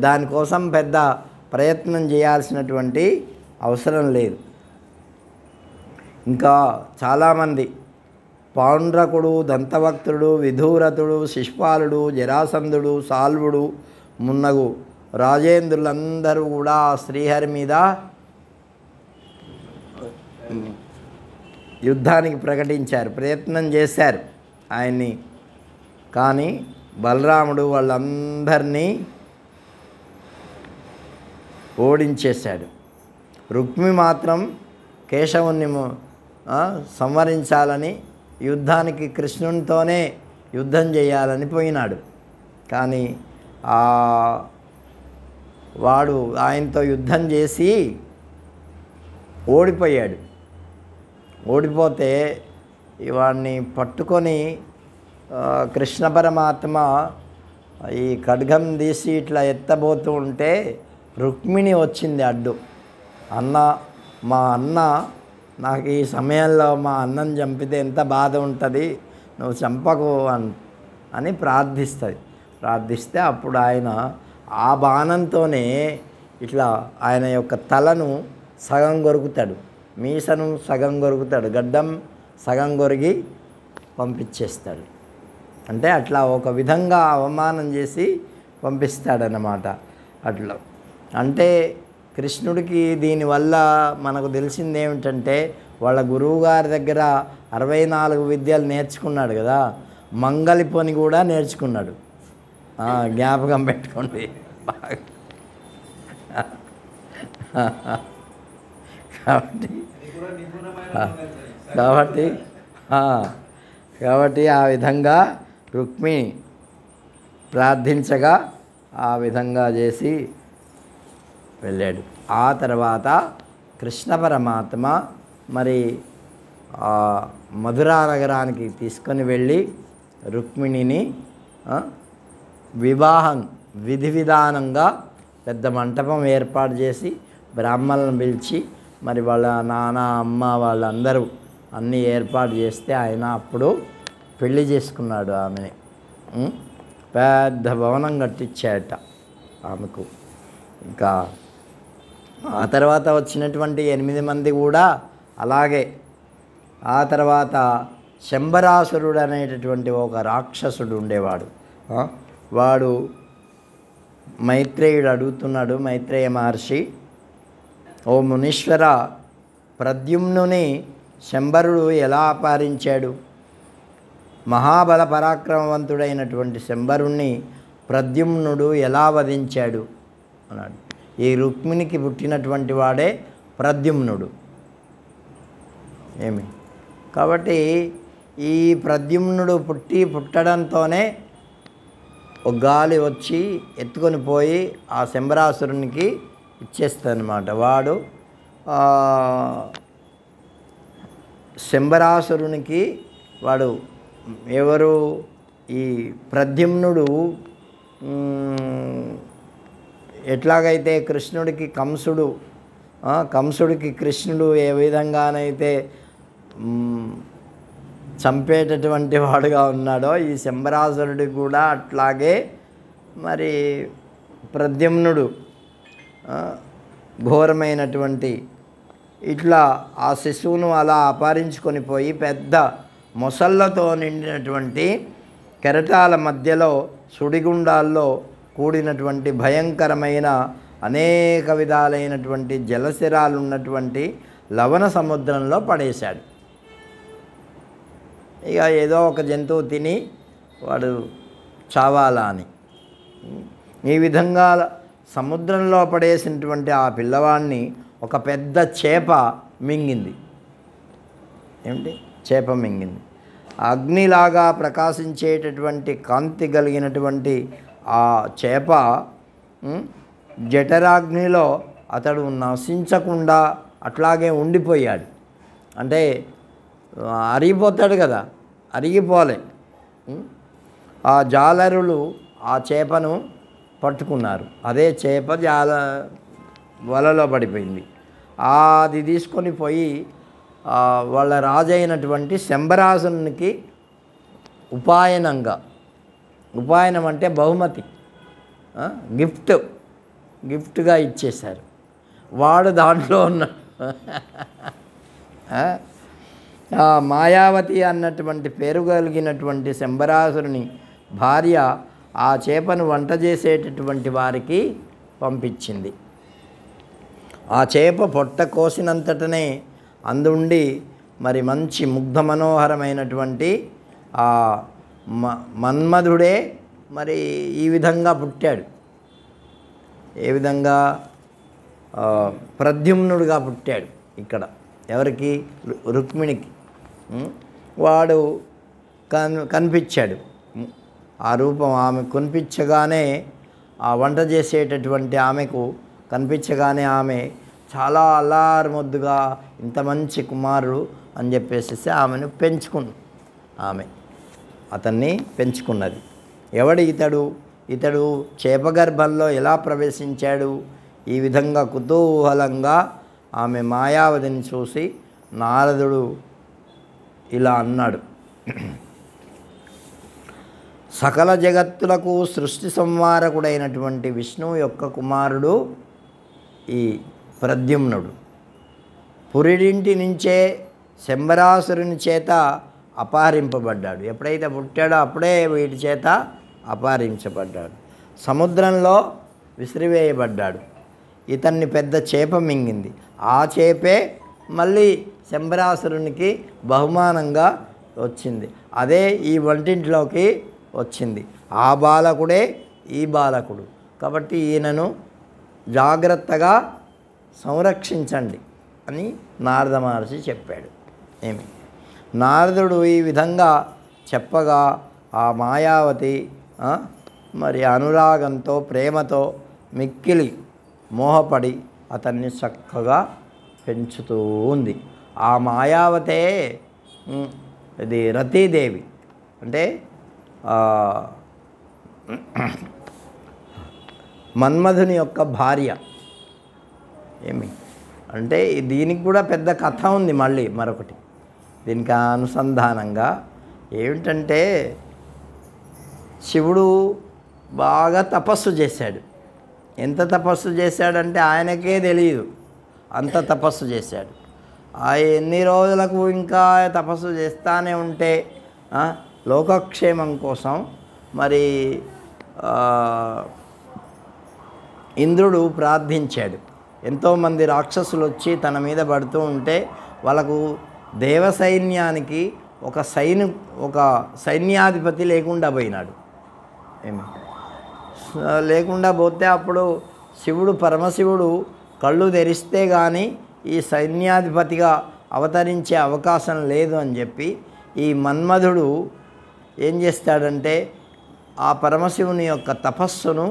దానికోసం పెద్ద ప్రయత్నం చేయాల్సినటువంటి అవసరం లేదు. ఇంకా చాలామంది పౌండ్రకుడు, దంతవక్తుడు, విధూరతుడు, శిశుపాలుడు, జరాసంధుడు, సాల్వుడు మున్నగు రాజేంద్రులందరూ కూడా శ్రీహరి మీద యుద్ధానికి ప్రయత్నం చేశారు ఆయన్ని. కానీ బలరాముడు వాళ్ళందరినీ ఓడించేశాడు. రుక్మి మాత్రం కేశవుని సంహరించాలని యుద్ధానికి కృష్ణునితోనే యుద్ధం చేయాలని పోయినాడు. కానీ వాడు ఆయనతో యుద్ధం చేసి ఓడిపోయాడు. ఓడిపోతే వాడిని పట్టుకొని కృష్ణ పరమాత్మ ఈ ఖడ్గం తీసి ఇట్లా ఎత్తబోతూ ఉంటే రుక్మిణి వచ్చింది అడ్డు. మా అన్న నాకు ఈ సమయంలో మా అన్నను చంపితే ఎంత బాధ ఉంటుంది, నువ్వు చంపకు అని ప్రార్థిస్తే అప్పుడు ఆయన ఆ బాణంతోనే ఇట్లా ఆయన యొక్క తలను సగం కొరుకుతాడు, మీసను సగం కొరుకుతాడు, గడ్డం సగం కొరిగి పంపించేస్తాడు. అంటే అట్లా ఒక విధంగా అవమానం చేసి పంపిస్తాడన్నమాట. అట్లా అంటే కృష్ణుడికి దీనివల్ల మనకు తెలిసింది ఏమిటంటే, వాళ్ళ గురువుగారి దగ్గర 64 విద్యలు నేర్చుకున్నాడు కదా, మంగలి పని కూడా నేర్చుకున్నాడు. జ్ఞాపకం పెట్టుకోండి బాగా. కాబట్టి కాబట్టి కాబట్టి ఆ విధంగా రుక్మిణి ప్రార్థించగా ఆ విధంగా చేసి వెళ్ళాడు. ఆ తర్వాత కృష్ణ పరమాత్మ మరి మధురా నగరానికి తీసుకొని వెళ్ళి రుక్మిణిని వివాహం విధి విధానంగా పెద్ద మంటపం ఏర్పాటు చేసి బ్రాహ్మణులను పిలిచి మరి వాళ్ళ నాన్న అమ్మ వాళ్ళందరూ అన్నీ ఏర్పాటు చేస్తే ఆయన అప్పుడు పెళ్లి చేసుకున్నాడు ఆమెని. పెద్ద భవనం కట్టించాట ఆమెకు. ఇంకా ఆ తర్వాత వచ్చినటువంటి 8 మంది కూడా అలాగే. ఆ తర్వాత శంబరాసురుడు అనేటటువంటి ఒక రాక్షసుడు ఉండేవాడు. వాడు మైత్రేయుడు అడుగుతున్నాడు, మైత్రేయ మహర్షి, ఓ మునీశ్వర, ప్రద్యుమ్నుని శంబరుడు ఎలా అపహరించాడు? మహాబల పరాక్రమవంతుడైనటువంటి శంబరుణ్ణి ప్రద్యుమ్నుడు ఎలా వధించాడు అన్నాడు. ఈ రుక్మిణికి పుట్టినటువంటి వాడే ప్రద్యుమ్నుడు. ఏమి కాబట్టి ఈ ప్రద్యుమ్నుడు పుట్టడంతోనే ఒక గాలి వచ్చి ఎత్తుకొని పోయి ఆ శంబరాసురునికి ఇచ్చేస్తాడనమాట. వాడు శంబరాసురునికి వాడు ఎవరు? ఈ ప్రద్యుమ్నుడు ఎట్లాగైతే కృష్ణుడికి కంసుడికి కృష్ణుడు ఏ విధంగానైతే చంపేటటువంటి వాడుగా ఉన్నాడో ఈ శంబరాసురుడికి కూడా అట్లాగే మరి ప్రద్యుమ్నుడు ఘోరమైనటువంటి ఇట్లా ఆ శిశువును అలా అపహరించుకొని పోయి పెద్ద మొసళ్ళతో నిండినటువంటి కెరటాల మధ్యలో సుడిగుండాల్లో కూడినటువంటి భయంకరమైన అనేక విధాలైనటువంటి జలశిరాలు ఉన్నటువంటి లవణ సముద్రంలో పడేశాడు. ఇక ఏదో ఒక జంతువు తిని వాడు చావాలా అని ఈ విధంగా సముద్రంలో పడేసినటువంటి ఆ పిల్లవాడిని ఒక పెద్ద చేప మింగింది. ఏమిటి? చేప మింగింది. అగ్నిలాగా ప్రకాశించేటటువంటి కాంతి కలిగినటువంటి ఆ చేప జఠరాగ్నిలో అతడు నశించకుండా అట్లాగే ఉండిపోయాడు. అంటే అరిగిపోతాడు కదా, అరిగిపోలే. ఆ జాలరులు ఆ చేపను పట్టుకున్నారు. అదే చేప వలలో పడిపోయింది. అది తీసుకొని పోయి వాళ్ళ రాజైనటువంటి శంబరాసునికి ఉపాయనం అంటే బహుమతి, గిఫ్ట్గా ఇచ్చేశారు. వాడు దాంట్లో ఉన్న మాయావతి అన్నటువంటి పేరు కలిగినటువంటి శంబరాసురుని భార్య ఆ చేపను వంట చేసేటటువంటి వారికి పంపించింది. ఆ చేప పొట్ట కోసినంతటనే అందుండి మరి మంచి ముగ్ధ మనోహరమైనటువంటి ఆ మన్మధుడే మరి ఈ విధంగా పుట్టాడు. ఏ విధంగా? ప్రద్యుమ్నుడుగా పుట్టాడు ఇక్కడ. ఎవరికి? రుక్మిణికి. వాడు కనిపించాడు. ఆ రూపం ఆమె కనిపించగానే, ఆ వంట చేసేటటువంటి ఆమెకు కనిపించగానే ఆమె చాలా అల్లారుముద్దుగా ఇంత మంచి కుమారుడు అని చెప్పేసి ఆమెను అతన్ని పెంచుకున్నది. ఎవడు ఇతడు? ఇతడు చేపగర్భంలో ఎలా ప్రవేశించాడు? ఈ విధంగా కుతూహలంగా ఆమె మాయావతిని చూసి నారదుడు ఇలా అన్నాడు, సకల జగత్తులకు సృష్టి సంహారకుడైనటువంటి విష్ణువు యొక్క కుమారుడు ఈ ప్రద్యుమ్నుడు. పురిడింటి నుంచే శంబరాసురుని చేత అపహరింపబడ్డాడు. ఎప్పుడైతే పుట్టాడో అప్పుడే వీటి చేత అపహరించబడ్డాడు. సముద్రంలో విసిరివేయబడ్డాడు. ఇతన్ని పెద్ద చేప మింగింది. ఆ చేపే మళ్ళీ శంబరాసురునికి బహుమానంగా వచ్చింది. అదే ఈ వంటింట్లోకి వచ్చింది. ఆ బాలకుడే ఈ బాలకుడు. కాబట్టి ఈయనను జాగ్రత్తగా సంరక్షించండి అని నారద మహర్షి చెప్పాడు. ఏమి నారదుడు ఈ విధంగా చెప్పగా ఆ మాయావతి మరి అనురాగంతో ప్రేమతో మిక్కిలి మోహపడి అతన్ని చక్కగా పెంచుతూ ఉంది. ఆ మాయావతే ఇది రతీదేవి అంటే మన్మధుని యొక్క భార్య. ఏమి అంటే దీనికి కూడా పెద్ద కథ ఉంది. మళ్ళీ మరొకటి దీనికి అనుసంధానంగా ఏమిటంటే శివుడు బాగా తపస్సు చేశాడు. ఎంత తపస్సు చేశాడంటే ఆయనకే తెలియదు, అంత తపస్సు చేశాడు. ఆ ఎన్ని రోజులకు ఇంకా తపస్సు చేస్తానే ఉంటే లోకక్షేమం కోసం మరి ఇంద్రుడు ప్రార్థించాడు. ఎంతోమంది రాక్షసులు వచ్చి తన మీద పడుతూ ఉంటే వాళ్ళకు దేవ సైన్యానికి ఒక సైన్యాధిపతి లేకుండా పోయినాడు. ఏమి లేకుండా పోతే అప్పుడు శివుడు పరమశివుడు కళ్ళు తెరిస్తే కానీ ఈ సైన్యాధిపతిగా అవతరించే అవకాశం లేదు అని చెప్పి ఈ మన్మధుడు ఏం చేస్తాడంటే ఆ పరమశివుని యొక్క తపస్సును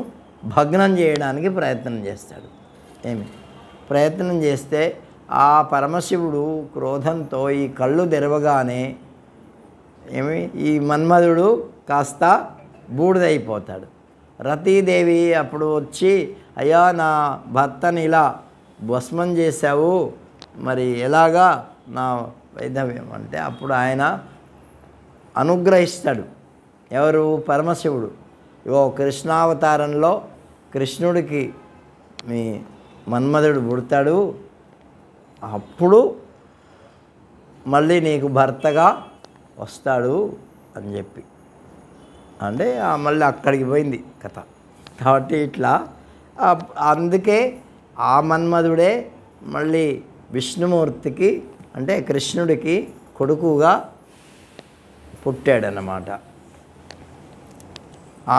భగ్నం చేయడానికి ప్రయత్నం చేస్తాడు. ప్రయత్నం చేస్తే ఆ పరమశివుడు క్రోధంతో ఈ కళ్ళు తెరవగానే ఈ మన్మధుడు కాస్త బూడిదైపోతాడు. రతీదేవి అప్పుడు వచ్చి, అయ్యా నా భర్తని ఇలా భస్మం చేశావు, మరి ఎలాగా నా వైధవ్యం అంటే అప్పుడు ఆయన అనుగ్రహిస్తాడు. ఎవరు? పరమశివుడు. ఇగో కృష్ణావతారంలో కృష్ణుడికి మీ మన్మధుడు పుడతాడు, అప్పుడు మళ్ళీ నీకు భర్తగా వస్తాడు అని చెప్పి అంటే మళ్ళీ అక్కడికి పోయింది కథ. కాబట్టి ఇట్లా అందుకే ఆ మన్మధుడే మళ్ళీ విష్ణుమూర్తికి అంటే కృష్ణుడికి కొడుకుగా పుట్టాడన్నమాట.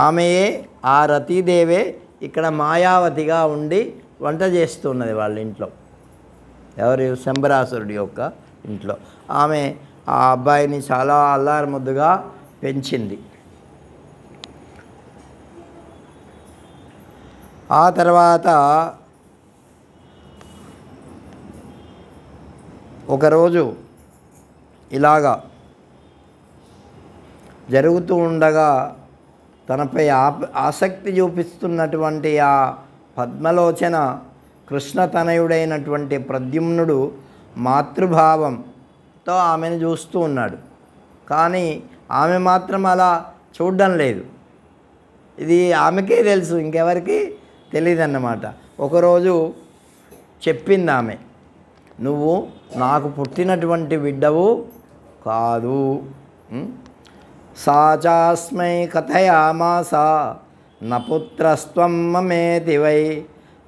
ఆమెయే ఆ రతీదేవే ఇక్కడ మాయావతిగా ఉండి వంట చేస్తున్నది వాళ్ళ ఇంట్లో. ఎవరు? శంబరాసురుడి యొక్క ఇంట్లో. ఆమె ఆ అబ్బాయిని చాలా అల్లారు ముద్దుగా పెంచింది. ఆ తర్వాత ఒకరోజు ఇలాగా జరుగుతూ ఉండగా తనపై ఆసక్తి చూపిస్తున్నటువంటి ఆ పద్మలోచన కృష్ణతనయుడైనటువంటి ప్రద్యుమ్నుడు మాతృభావంతో ఆమెను చూస్తూ ఉన్నాడు. కానీ ఆమె మాత్రం అలా చూడడం లేదు. ఇది ఆమెకే తెలుసు, ఇంకెవరికి తెలియదు అన్నమాట. ఒకరోజు చెప్పింది ఆమె, నువ్వు నాకు పుట్టినటువంటి బిడ్డవు కాదు. సాచాస్మై కథయామాస నపుత్రస్త్వం మమేతి వై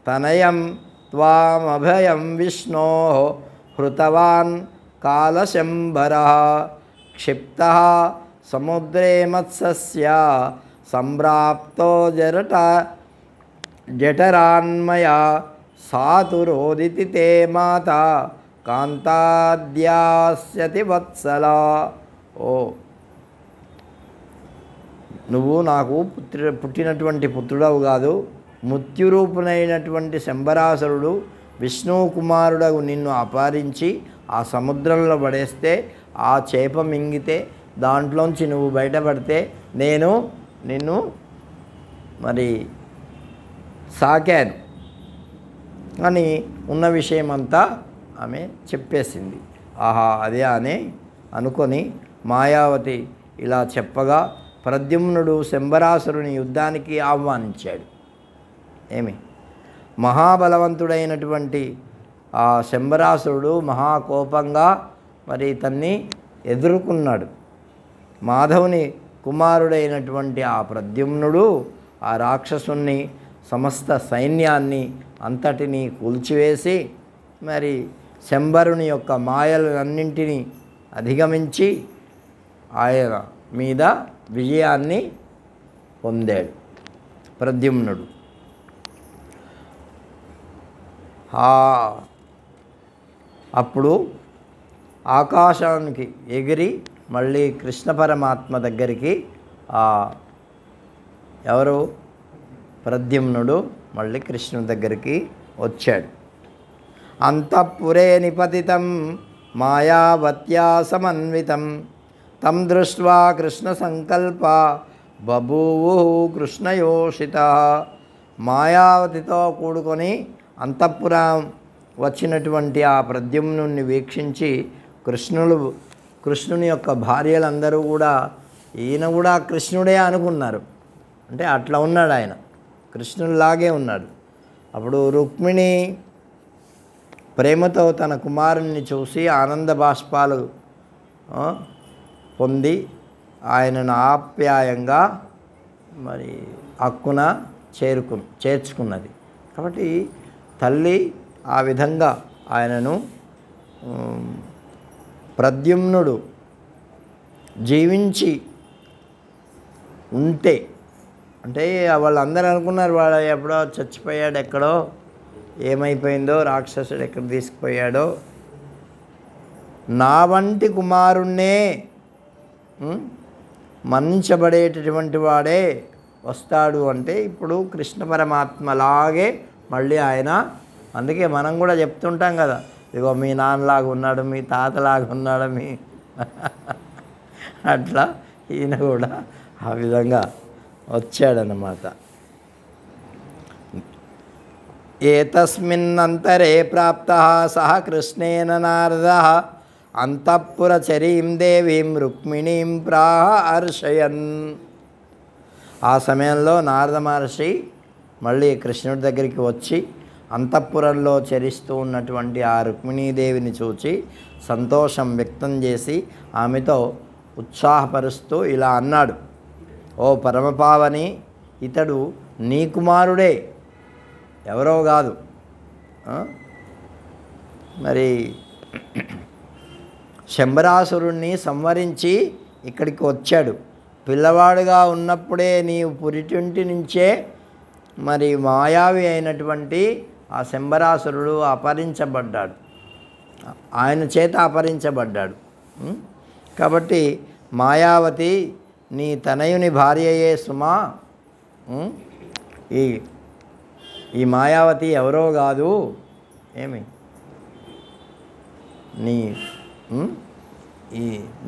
తనయం త్వామభయం విష్ణో హృతవాన్ కాలశంభరః క్షిప్తః సముద్రే మత్స్య సంప్రాప్తో జఠరాన్మయా సాతురోదితి తే మాత కాంతాద్యాస్యతి వత్సలా. ఓ నువ్వు నాకు పుట్టినటువంటి పుత్రుడవు కాదు, మృత్యురూపునైనటువంటి శంబరాసురుడు విష్ణువు కుమారుడవు నిన్ను అపహరించి ఆ సముద్రంలో పడేస్తే ఆ చేప మింగితే దాంట్లోంచి నువ్వు బయటపడితే నేను నిన్ను మరి సాకాను అని ఉన్న విషయమంతా ఆమె చెప్పేసింది. ఆహా అదే అని అనుకొని మాయావతి ఇలా చెప్పగా ప్రద్యుమ్నుడు శంబరాసురుని యుద్ధానికి ఆహ్వానించాడు. మహాబలవంతుడైనటువంటి ఆ శంబరాసురుడు మహాకోపంగా మరి ఇతన్ని ఎదుర్కొన్నాడు. మాధవుని కుమారుడైనటువంటి ఆ ప్రద్యుమ్నుడు ఆ రాక్షసుని సమస్త సైన్యాన్ని అంతటినీ కూల్చివేసి మరి శంబరుని యొక్క మాయలన్నింటినీ అధిగమించి ఆయన మీద విజయాన్ని పొందాడు ప్రద్యుమ్నుడు. అప్పుడు ఆకాశానికి ఎగిరి మళ్ళీ కృష్ణ పరమాత్మ దగ్గరికి ఎవరు ప్రద్యుమ్నుడు మళ్ళీ కృష్ణుడి దగ్గరికి వచ్చాడు. అంతఃపురే నిపతితం మాయావత్యా సమన్వితం తం దృష్ట్వా కృష్ణ సంకల్ప బభూవు కృష్ణయోషిత. మాయావతితో కూడుకొని అంతఃపురం వచ్చినటువంటి ఆ ప్రద్యుమ్నుని వీక్షించి కృష్ణుని యొక్క భార్యలందరూ కూడా ఈయన కూడా కృష్ణుడే అనుకున్నారు. అంటే అట్లా ఉన్నాడు ఆయన, కృష్ణుడిలాగే ఉన్నాడు. అప్పుడు రుక్మిణి ప్రేమతో తన కుమారుణ్ణి చూసి ఆనంద బాష్పాలు పొంది ఆయనను ఆప్యాయంగా మరి హక్కున చేర్చుకున్నది. కాబట్టి తల్లి ఆ విధంగా ఆయనను ప్రద్యుమ్నుడు జీవించి ఉంటే, అంటే వాళ్ళందరూ అనుకున్నారు వాడు ఎప్పుడో చచ్చిపోయాడు, ఎక్కడో ఏమైపోయిందో, రాక్షసుడు ఎక్కడ తీసుకుపోయాడో, నా వంటి కుమారుణ్ణే మన్నించబడేటటువంటి వాడే వస్తాడు అంటే ఇప్పుడు కృష్ణ పరమాత్మలాగే మళ్ళీ ఆయన. అందుకే మనం కూడా చెప్తుంటాం కదా, ఇగో మీ నాన్నలాగా ఉన్నాడు, మీ తాతలాగా ఉన్నాడు, మీ అట్లా ఈయన కూడా ఆ విధంగా వచ్చాడనమాట. ఏతస్మిన్నంతరే ప్రాప్తః సహ కృష్ణేన నారదః అంతఃపురచరీం దేవీం రుక్మిణీం ప్రాహ అర్షయన్. ఆ సమయంలో నారద మహర్షి మళ్ళీ కృష్ణుడి దగ్గరికి వచ్చి అంతఃపురంలో చరిస్తూ ఉన్నటువంటి ఆ రుక్మిణీదేవిని చూచి సంతోషం వ్యక్తం చేసి ఆమెతో ఉత్సాహపరుస్తూ ఇలా అన్నాడు, ఓ పరమపావని, ఇతడు నీ కుమారుడే, ఎవరో కాదు. మరి శంబరాసురుణ్ణి సంవరించి ఇక్కడికి వచ్చాడు. పిల్లవాడుగా ఉన్నప్పుడే నీవు పురిటింటి నుంచే మరి మాయావి అయినటువంటి ఆ శంబరాసురుడు అపహరించబడ్డాడు, ఆయన చేత అపహరించబడ్డాడు. కాబట్టి మాయావతి నీ తనయుని భార్యయే సుమా. ఈ మాయావతి ఎవరో కాదు, ఏమి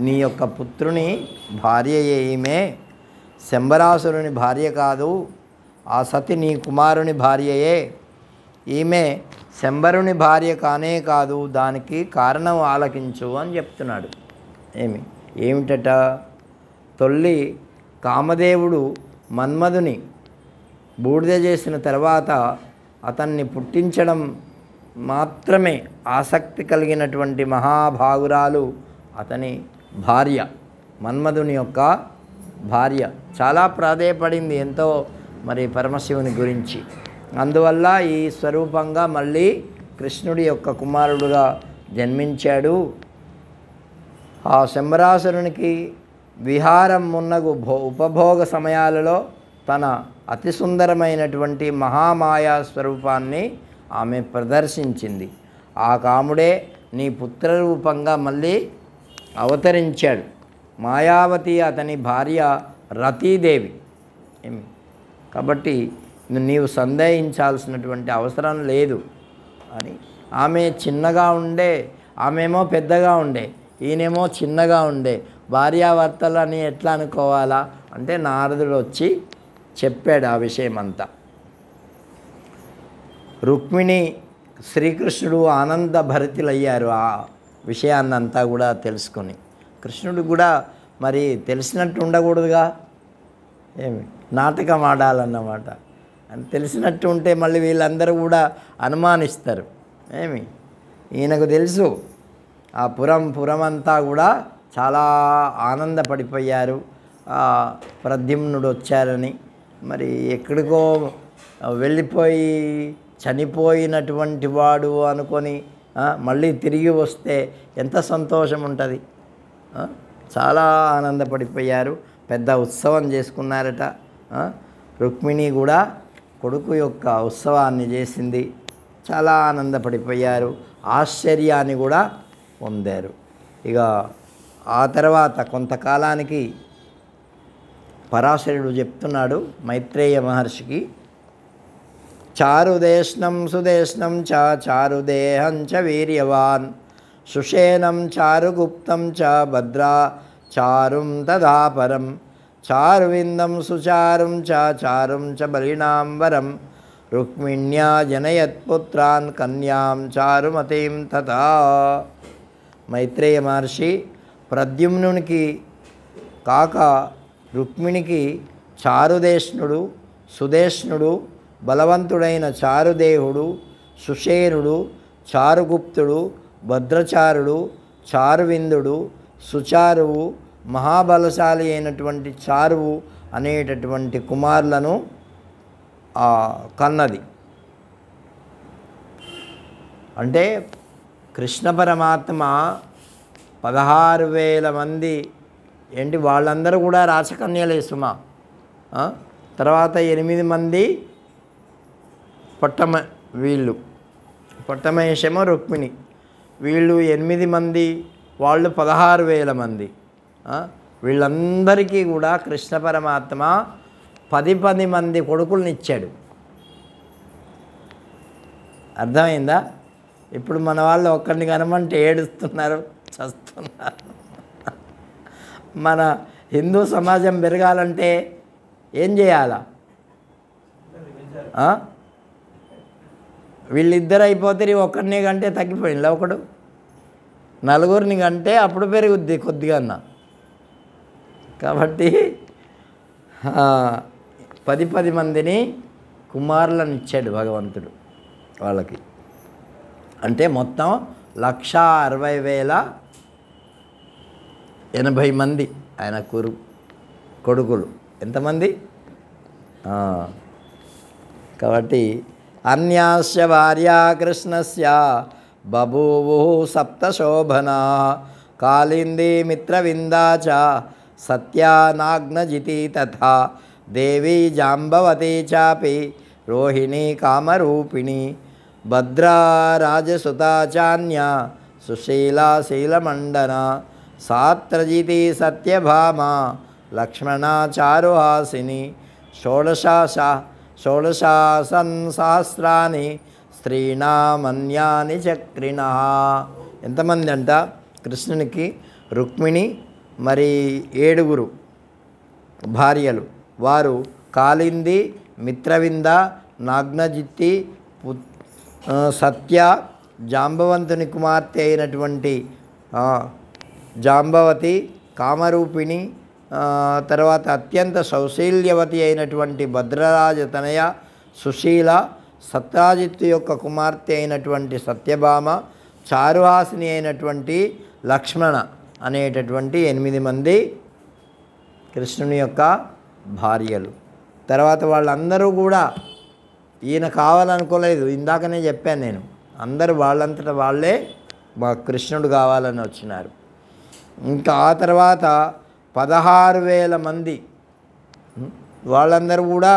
నీ యొక్క పుత్రుని భార్యయే ఈమె, శంబరాసురుని భార్య కాదు. ఆ సతి నీ కుమారుని భార్యయే. ఈమె శంబరుని భార్య కానే కాదు, దానికి కారణం ఆలకించు అని చెప్తున్నాడు. ఏమిటట? తొల్లి కామదేవుడు మన్మధుని బూడిద చేసిన తర్వాత అతన్ని పుట్టించడం మాత్రమే ఆసక్తి కలిగినటువంటి మహాభాగురాలు అతని భార్య, మన్మధుని యొక్క భార్య. చాలా ప్రాధేయపడింది ఎంతో మరి పరమశివుని గురించి. అందువల్ల ఈ స్వరూపంగా మళ్ళీ కృష్ణుడి యొక్క కుమారుడుగా జన్మించాడు. ఆ శంబరాసురునికి విహారం మున్నగు ఉపభోగ సమయాలలో తన అతి సుందరమైనటువంటి మహామాయా స్వరూపాన్ని ఆమె ప్రదర్శించింది. ఆ కాముడే నీ పుత్రరూపంగా మళ్ళీ అవతరించాడు. మాయావతి అతని భార్య రతీదేవి. కాబట్టి నీవు సందేహించాల్సినటువంటి అవసరం లేదు అని. ఆమె చిన్నగా ఉండే, ఆమెమో పెద్దగా ఉండే, ఈయనేమో చిన్నగా ఉండే, భార్యాభర్తలు అని ఎట్లా అనుకోవాలా అంటే నారదుడు వచ్చి చెప్పాడు ఆ విషయం అంతా. రుక్మిణి శ్రీకృష్ణుడు ఆనంద భరితులయ్యారు ఆ విషయాన్నంతా కూడా తెలుసుకొని. కృష్ణుడు కూడా మరి తెలిసినట్టు ఉండకూడదుగా, నాటకం ఆడాలన్నమాట. అని తెలిసినట్టు ఉంటే మళ్ళీ వీళ్ళందరూ కూడా అనుమానిస్తారు. ఈయనకు తెలుసు ఆ పురమంతా కూడా చాలా ఆనందపడిపోయారు ప్రద్యుమ్నుడు వచ్చారని. మరి ఎక్కడికో వెళ్ళిపోయి చనిపోయినటువంటి వాడు అనుకొని మళ్ళీ తిరిగి వస్తే ఎంత సంతోషం ఉంటుంది. చాలా ఆనందపడిపోయారు, పెద్ద ఉత్సవం చేసుకున్నారట. రుక్మిణి కూడా కొడుకు యొక్క ఉత్సవాన్ని చేసింది. చాలా ఆనందపడిపోయారు, ఆశ్చర్యాన్ని కూడా పొందారు. ఇక ఆ తర్వాత కొంతకాలానికి పరాశరుడు చెప్తున్నాడు మైత్రేయ మహర్షికి, చారుదేష్ణం సుదేష్ణం చ చారుదేహం చ వీర్యవాన్ సుషేణం చారుగుప్తం చ భద్రా చారుం తదాపరం చారువిందం సుచారుం చ చారుం చ బలినాంబరం రుక్మిణ్యా జనయత్పుత్రాన్ కన్యాం చారుమతిం తథా. మైత్రేయ మహర్షి ప్రద్యుమ్నునికి కాక రుక్మిణికి చారుదేష్ణుడు, సుదేష్ణుడు, బలవంతుడైన చారుదేహుడు, సుషేనుడు, చారుగుప్తుడు, భద్రచారుడు, చారువిందుడు, సుచారువు, మహాబలశాలి అయినటువంటి చారువు అనేటటువంటి కుమారులను కన్నది. అంటే కృష్ణ పరమాత్మ 16,000 మంది ఏంటి వాళ్ళందరూ కూడా రాచకన్యలే సుమా. తర్వాత 8 మంది వీళ్ళు పొట్టమహేషేమో రుక్మిణి, వీళ్ళు 8 మంది, వాళ్ళు 16,000 మంది. వీళ్ళందరికీ కూడా కృష్ణ పరమాత్మ 10 మంది కొడుకుల్ని ఇచ్చాడు. అర్థమైందా? ఇప్పుడు మన వాళ్ళు ఒక్కడిని కనమంటే ఏడుస్తున్నారు, చస్తున్నారు. మన హిందూ సమాజం పెరగాలంటే ఏం చేయాలా? వీళ్ళిద్దరు అయిపోతే ఒక్కడిని కంటే తగ్గిపోయింది, ఒకడు నలుగురిని కంటే అప్పుడు పెరుగుద్ది కొద్దిగా అన్న. కాబట్టి 10 మందిని కుమారులను ఇచ్చాడు భగవంతుడు వాళ్ళకి. అంటే మొత్తం 1,60,80 మంది ఆయన కొడుకులు. ఎంతమంది? కాబట్టి అన్యాస్య భార్యా కృష్ణస్య బభూవు సప్తశోభనా కాళిందీ మిత్రవిందా చ సత్యా నాగ్నజితి తథా దేవీ జాంబవతి చాపి రోహిణీ కామరూపిణి భద్రా రాజసుతా చాన్య సుశీలా శీలమండన సాత్రజితి సత్యభామా లక్ష్మణా చారుహాసిని షోడశాసహస్రాని స్త్రీణామన్యాని చక్రిణః. ఎంతమంది అంట కృష్ణునికి? రుక్మిణి మరి 7 భార్యలు. వారు కాళింది, మిత్రవింద, నాగ్నజిత్తి, సత్య, జాంబవంతుని కుమార్తె అయినటువంటి జాంబవతి, కామరూపిణి, తర్వాత అత్యంత సౌశీల్యవతి అయినటువంటి భద్రరాజ తనయ సుశీల, సత్రాజిత్తు యొక్క కుమార్తె అయినటువంటి సత్యభామ, చారుహాసిని అయినటువంటి లక్ష్మణ అనేటటువంటి 8 మంది కృష్ణుని యొక్క భార్యలు. తర్వాత వాళ్ళందరూ కూడా ఈయన కావాలనుకోలేదు, ఇందాకనే చెప్పాను నేను. అందరూ వాళ్ళంతటా వాళ్ళే మా కృష్ణుడు కావాలని వచ్చినారు. ఇంకా ఆ తర్వాత 16,000 మంది వాళ్ళందరూ కూడా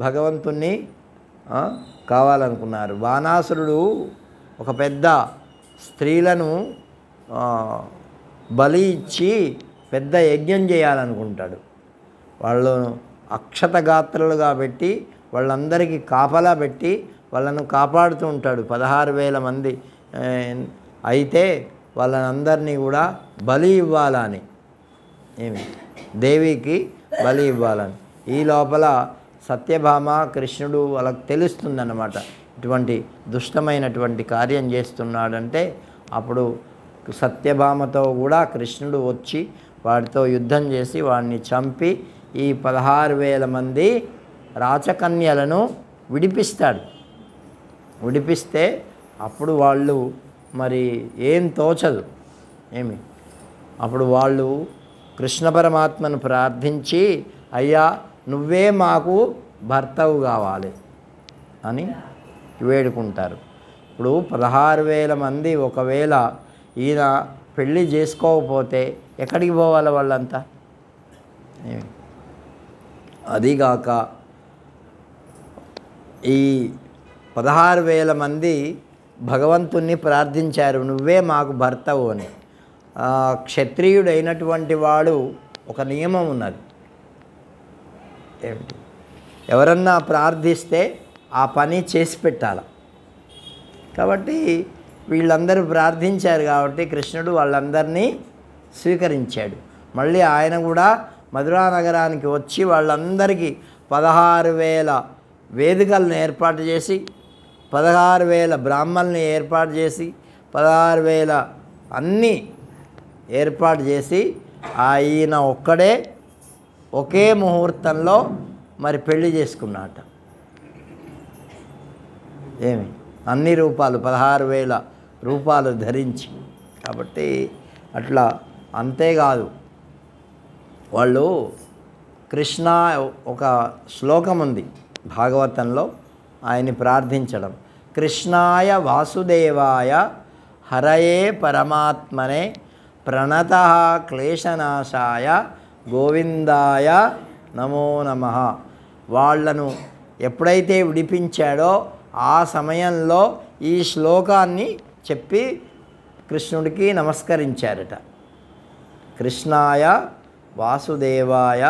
భగవంతుణ్ణి కావాలనుకున్నారు. బాణాసురుడు ఒక పెద్ద స్త్రీలను బలి ఇచ్చి పెద్ద యజ్ఞం చేయాలనుకుంటాడు. వాళ్ళు అక్షతగాత్రులుగా పెట్టి వాళ్ళందరికీ కాపలా పెట్టి వాళ్ళను కాపాడుతూ ఉంటాడు. 16,000 మంది అయితే వాళ్ళనందరినీ కూడా బలి ఇవ్వాలని, దేవికి బలి ఇవ్వాలని. ఈ లోపల సత్యభామ కృష్ణుడు వాళ్ళకి తెలుస్తుందన్నమాట, ఇటువంటి దుష్టమైనటువంటి కార్యం చేస్తున్నాడంటే. అప్పుడు సత్యభామతో కూడా కృష్ణుడు వచ్చి వాడితో యుద్ధం చేసి వాడిని చంపి ఈ 16,000 మంది రాచకన్యలను విడిపిస్తాడు. విడిపిస్తే అప్పుడు వాళ్ళు మరి ఏం తోచదు అప్పుడు వాళ్ళు కృష్ణ పరమాత్మను ప్రార్థించి, అయ్యా నువ్వే మాకు భర్తవు కావాలి అని వేడుకుంటారు. ఇప్పుడు 16,000 మంది ఒకవేళ ఈయన పెళ్ళి చేసుకోకపోతే ఎక్కడికి పోవాలి వాళ్ళంతా? అదిగాక ఈ 16,000 మంది భగవంతుణ్ణి ప్రార్థించారు, నువ్వే మాకు భర్తవు అని. క్షత్రియుడైనటువంటి వాడు ఒక నియమం ఉన్నది, ఏమిటి, ఎవరన్నా ప్రార్థిస్తే ఆ పని చేసి పెట్టాలి. కాబట్టి వీళ్ళందరూ ప్రార్థించారు కాబట్టి కృష్ణుడు వాళ్ళందరినీ స్వీకరించాడు. మళ్ళీ ఆయన కూడా మధురా నగరానికి వచ్చి వాళ్ళందరికీ 16,000 వేదికలను ఏర్పాటు చేసి, 16,000 బ్రాహ్మణుల్ని ఏర్పాటు చేసి, 16,000 అన్నీ ఏర్పాటు చేసి ఆయన ఒక్కడే ఒకే ముహూర్తంలో మరి పెళ్లి చేసుకున్నాట. ఏమి అన్ని రూపాలు 16,000 రూపాలు ధరించి. కాబట్టి అట్లా. అంతేకాదు, వాళ్ళు కృష్ణ ఒక శ్లోకం ఉంది భాగవతంలో ఆయన్ని ప్రార్థించడం. కృష్ణాయ వాసుదేవాయ హరయే పరమాత్మనే ప్రణతః క్లేశనాశాయ గోవిందాయ నమో నమః. వాళ్ళను ఎప్పుడైతే విడిపించాడో ఆ సమయంలో ఈ శ్లోకాన్ని చెప్పి కృష్ణుడికి నమస్కరించారట. కృష్ణాయ వాసుదేవాయ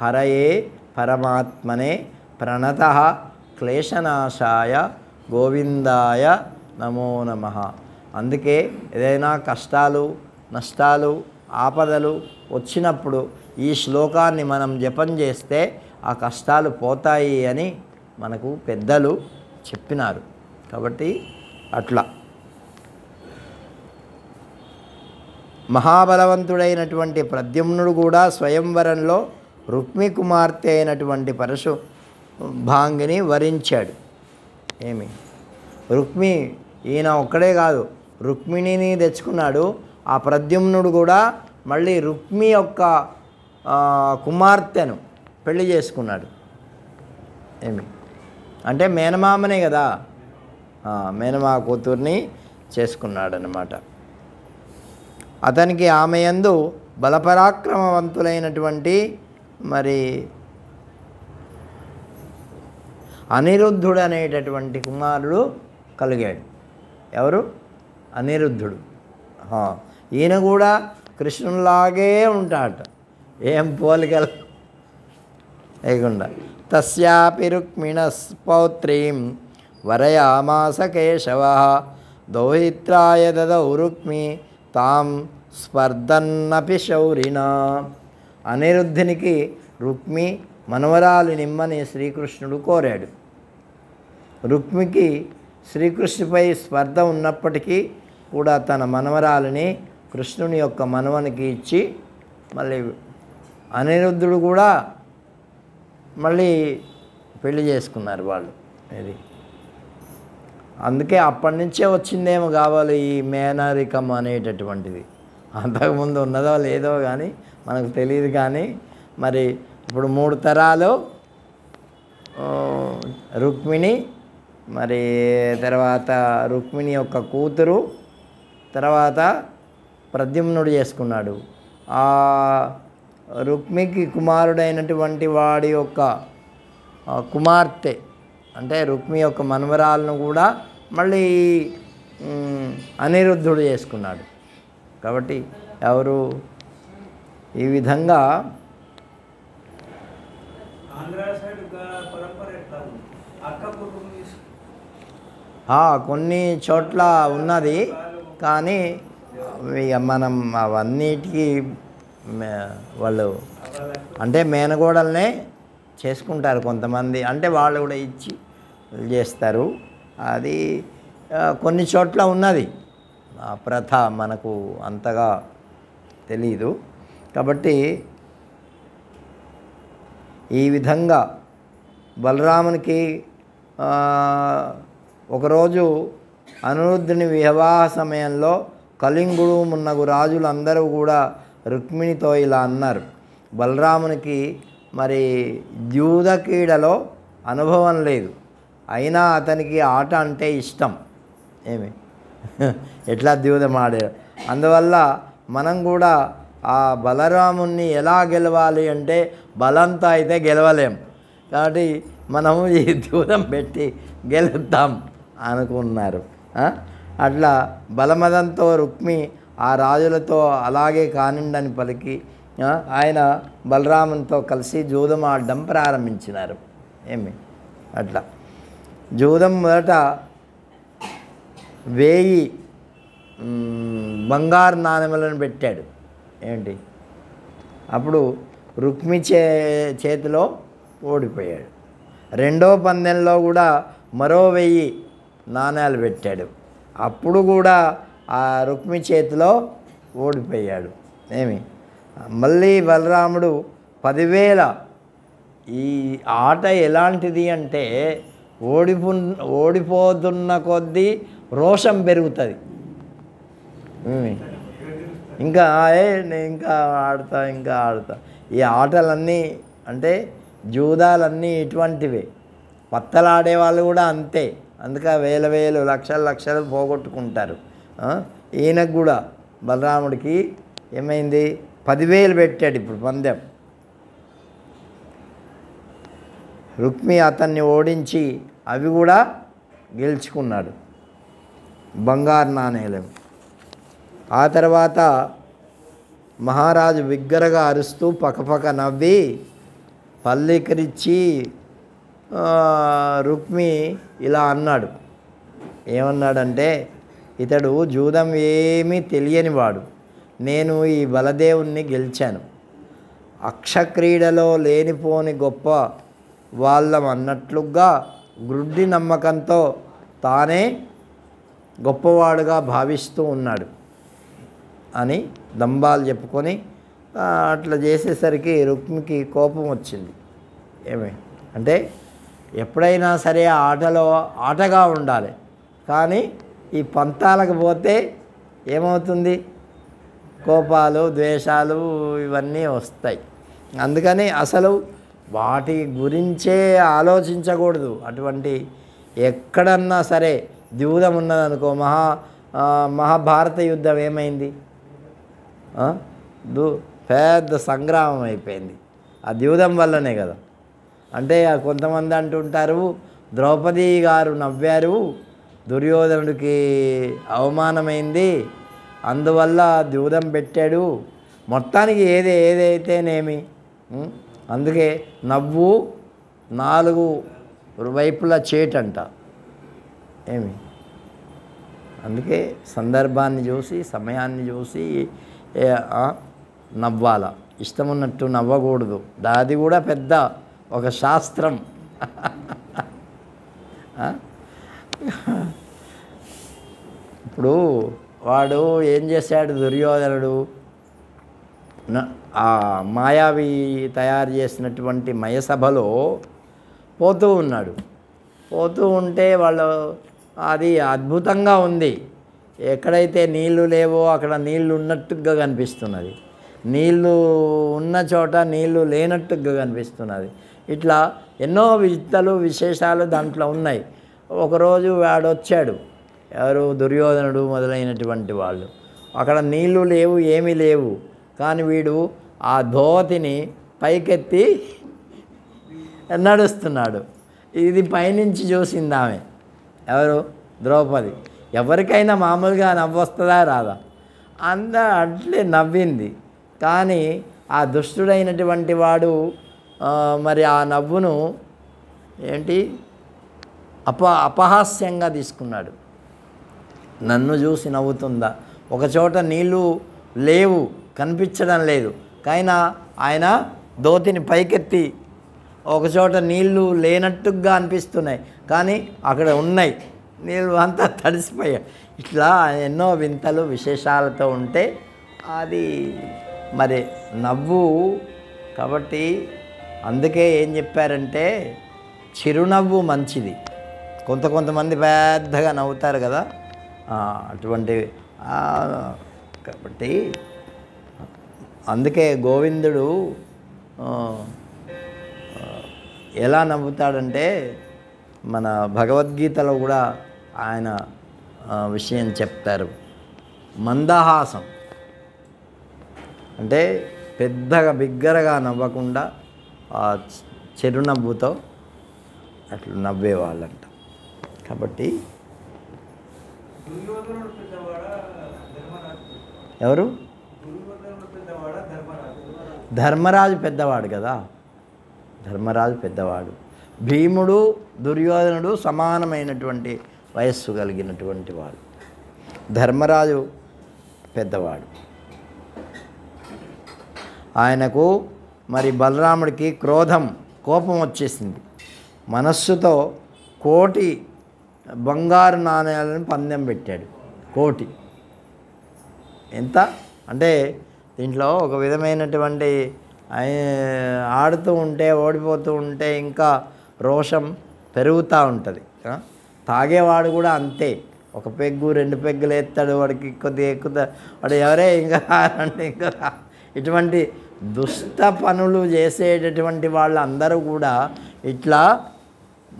హరయే పరమాత్మనే ప్రణతః క్లేశనాశాయ గోవిందాయ నమో నమః. అందుకే ఏదైనా కష్టాలు, నష్టాలు, ఆపదలు వచ్చినప్పుడు ఈ శ్లోకాన్ని మనం జపం చేస్తే ఆ కష్టాలు పోతాయి అని మనకు పెద్దలు చెప్పినారు. కాబట్టి అట్లా మహాబలవంతుడైనటువంటి ప్రద్యుమ్నుడు కూడా స్వయంవరంలో రుక్మి కుమార్తె అయినటువంటి పరశుభాంగిని వరించాడు. ఏమి రుక్మి, ఈయన ఒక్కడే కాదు రుక్మిణిని తెచ్చుకున్నాడు. ఆ ప్రద్యుమ్నుడు కూడా మళ్ళీ రుక్మి యొక్క కుమార్తెను పెళ్లి చేసుకున్నాడు. ఏమి అంటే మేనమామనే కదా, మేనమా కూతుర్ని చేసుకున్నాడు అన్నమాట. అతనికి ఆమె యందు బలపరాక్రమవంతులైనటువంటి మరి అనిరుద్ధుడు అనేటటువంటి కుమారుడు కలిగాడు. ఎవరు? అనిరుద్ధుడు. ఈయన కూడా కృష్ణులాగే ఉంటాడట, ఏం పోలికలు లేకుండా. తస్యాపి రుక్మిణస్ పౌత్రీం వరయామాస కేశవ దౌహిత్రాయ దదౌ రుక్మి తాం స్పర్ధన్నపి శౌరినా. అనిరుద్ధునికి రుక్మి మనవరాలు నిమ్మని శ్రీకృష్ణుడు కోరాడు. రుక్మికి శ్రీకృష్ణుపై స్పర్ధ ఉన్నప్పటికీ కూడా తన మనవరాలిని కృష్ణుని యొక్క మనవనికి ఇచ్చి మళ్ళీ అనిరుద్ధుడు కూడా మళ్ళీ పెళ్లి చేసుకున్నారు వాళ్ళు. ఇది అందుకే అప్పటి నుంచే వచ్చిందేమో కావాలి ఈ మేనరికం అనేటటువంటిది. అంతకుముందు ఉన్నదో లేదో కానీ మనకు తెలియదు. కానీ మరి ఇప్పుడు 3 తరాలు రుక్మిణి, మరి తర్వాత రుక్మిణి యొక్క కూతురు, తర్వాత ప్రద్యుమ్నుడు చేసుకున్నాడు. ఆ రుక్మికి కుమారుడైనటువంటి వాడి యొక్క కుమార్తె అంటే రుక్మి యొక్క మనవరాలను కూడా మళ్ళీ అనిరుద్ధుడు చేసుకున్నాడు. కాబట్టి ఎవరు ఈ విధంగా కొన్ని చోట్ల ఉన్నది. కానీ ఇక మనం అవన్నిటికీ వాళ్ళు అంటే మేనగోడలనే చేసుకుంటారు కొంతమంది. అంటే వాళ్ళు కూడా ఇచ్చి చేస్తారు. అది కొన్ని చోట్ల ఉన్నది ఆ ప్రథ, మనకు అంతగా తెలీదు. కాబట్టి ఈ విధంగా బలరామునికి ఒకరోజు అనిరుద్ధుని వివాహ సమయంలో కళింగుడు మున్నగు రాజులందరూ కూడా రుక్మిణితో ఇలా అన్నారు. బలరామునికి మరి ద్యూత క్రీడలో అనుభవం లేదు, అయినా అతనికి ఆట అంటే ఇష్టం. ఏమి ఎట్లా ద్యూతం ఆడారు. అందువల్ల మనం కూడా ఆ బలరాముని ఎలా గెలవాలి అంటే బలంతో అయితే గెలవలేం. కాబట్టి మనము ఈ ద్యూతం పెట్టి గెలుద్దాం అనుకున్నారు. అట్లా బలమదంతో రుక్మి ఆ రాజులతో అలాగే కానిండని పలికి ఆయన బలరామునితో కలిసి జూదం ఆడడం ప్రారంభించినారు. అట్లా జూదం మొదట 1000 బంగారు నాణెములను పెట్టాడు. అప్పుడు రుక్మి చేతిలో ఓడిపోయాడు. రెండో పందెంలో కూడా మరో 1000 నాణేలు పెట్టాడు. అప్పుడు కూడా ఆ రుక్మి చేతిలో ఓడిపోయాడు. మళ్ళీ బలరాముడు 10,000. ఈ ఆట ఎలాంటిది అంటే ఓడిపోతున్న కొద్దీ రోషం పెరుగుతుంది. ఇంకా ఇంకా ఆడతా. ఈ ఆటలన్నీ అంటే జూదాలన్నీ ఇటువంటివే. పత్తలాడే వాళ్ళు కూడా అంతే. అందుకే వేలు లక్షలు పోగొట్టుకుంటారు. ఈయనకు కూడా బలరాముడికి ఏమైంది, 10,000 పెట్టాడు ఇప్పుడు పందెం. రుక్మి అతన్ని ఓడించి అవి కూడా గెలుచుకున్నాడు, బంగారు నాణేలు. ఆ తర్వాత మహారాజు బిగ్గరగా అరుస్తూ పకపక నవ్వి పల్లికరించి రుక్మి ఇలా అన్నాడు. ఏమన్నాడంటే, ఇతడు జూదం ఏమీ తెలియనివాడు. నేను ఈ బలదేవుణ్ణి గెలిచాను. అక్షక్రీడలో లేనిపోని గొప్ప వాళ్ళం అన్నట్లుగా గ్రుడ్డి నమ్మకంతో తానే గొప్పవాడుగా భావిస్తూ ఉన్నాడు అని దంబాలు చెప్పుకొని అట్లా చేసేసరికి రుక్మికి కోపం వచ్చింది. అంటే ఎప్పుడైనా సరే ఆటలో ఆటగా ఉండాలి, కానీ ఈ పంతాలకు పోతే ఏమవుతుంది, కోపాలు ద్వేషాలు ఇవన్నీ వస్తాయి. అందుకని అసలు వాటి గురించే ఆలోచించకూడదు. అటువంటి ఎక్కడన్నా సరే ద్యూతం ఉన్నదనుకో, మహాభారత యుద్ధం ఏమైంది, పెద్ద సంగ్రామం అయిపోయింది ఆ ద్యూతం వల్లనే కదా. అంటే కొంతమంది అంటుంటారు, ద్రౌపది గారు నవ్వారు, దుర్యోధనుడికి అవమానమైంది, అందువల్ల ద్యూతం పెట్టాడు. మొత్తానికి ఏదైతేనేమి, అందుకే నవ్వు 4 వైపులా చేటంట. అందుకే సందర్భాన్ని చూసి సమయాన్ని చూసి నవ్వాల. ఇష్టం ఉన్నట్టు నవ్వకూడదు. అది కూడా పెద్ద ఒక శాస్త్రం. ఇప్పుడు వాడు ఏం చేశాడు, దుర్యోధనుడు ఆ మాయావి తయారు చేసినటువంటి మయసభలో పోతూ ఉన్నాడు. పోతూ ఉంటే వాళ్ళు అది అద్భుతంగా ఉంది. ఎక్కడైతే నీళ్లు లేవో అక్కడ నీళ్లు ఉన్నట్టుగా కనిపిస్తున్నది, నీళ్లు ఉన్న చోట నీళ్లు లేనట్టుగా కనిపిస్తున్నది. ఇట్లా ఎన్నో వింతలు విశేషాలు దాంట్లో ఉన్నాయి. ఒకరోజు వాడు వచ్చాడు, ఎవరు, దుర్యోధనుడు మొదలైనటువంటి వాళ్ళు. అక్కడ నీళ్లు లేవు, ఏమీ లేవు, కానీ వీడు ఆ ధోతిని పైకెత్తి నడుస్తున్నాడు. ఇది పైనుంచి చూసింది ఆమె, ఎవరు, ద్రౌపది. ఎవరికైనా మామూలుగా నవ్వొస్తుందా రాదా, అట్లే నవ్వింది. కానీ ఆ దుష్టుడైనటువంటి వాడు మరి ఆ నవ్వును అపహాస్యంగా తీసుకున్నాడు. నన్ను చూసి నవ్వుతుందా, ఒకచోట నీళ్ళు లేవు, కనిపించడం లేదు, కానీ ఆయన ధోతిని పైకెత్తి ఒకచోట నీళ్లు లేనట్టుగా అనిపిస్తున్నాయి, కానీ అక్కడ ఉన్నాయి, నీళ్ళు అంతా తడిసిపోయాయి. ఇట్లా ఎన్నో వింతలు విశేషాలతో ఉంటే అది మరి నవ్వు. కాబట్టి అందుకే ఏం చెప్పారంటే చిరునవ్వు మంచిది. కొంతమంది పెద్దగా నవ్వుతారు కదా, అటువంటి. కాబట్టి అందుకే గోవిందుడు ఎలా నవ్వుతాడంటే మన భగవద్గీతలో కూడా ఆయన విషయం చెప్తారు. మందహాసం అంటే పెద్దగా బిగ్గరగా నవ్వకుండా చిరునవ్వుతో అట్లా నవ్వేవాళ్ళంట. కాబట్టి ఎవరు? ధర్మరాజు పెద్దవాడు కదా, ధర్మరాజు పెద్దవాడు. భీముడు దుర్యోధనుడు సమానమైనటువంటి వయస్సు కలిగినటువంటి వాడు. ధర్మరాజు పెద్దవాడు. ఆయనకు మరి బలరాముడికి కోపం వచ్చేసింది. మనస్సుతో 1,000,000 బంగారు నాణేలను పందెం పెట్టాడు. 1,000,000 ఎంత అంటే దీంట్లో ఒక విధమైనటువంటి ఆడుతూ ఉంటే ఓడిపోతూ ఉంటే ఇంకా రోషం పెరుగుతూ ఉంటుంది. తాగేవాడు కూడా అంతే, 1 పెగ్గు 2 పెగ్గులు ఎత్తాడు, వాడికి కొద్దిగా ఎక్కువ, వాడు ఎవరే ఇంకా అంటే ఇంకా ఇటువంటి దుష్ట పనులు చేసేటటువంటి వాళ్ళందరూ కూడా ఇట్లా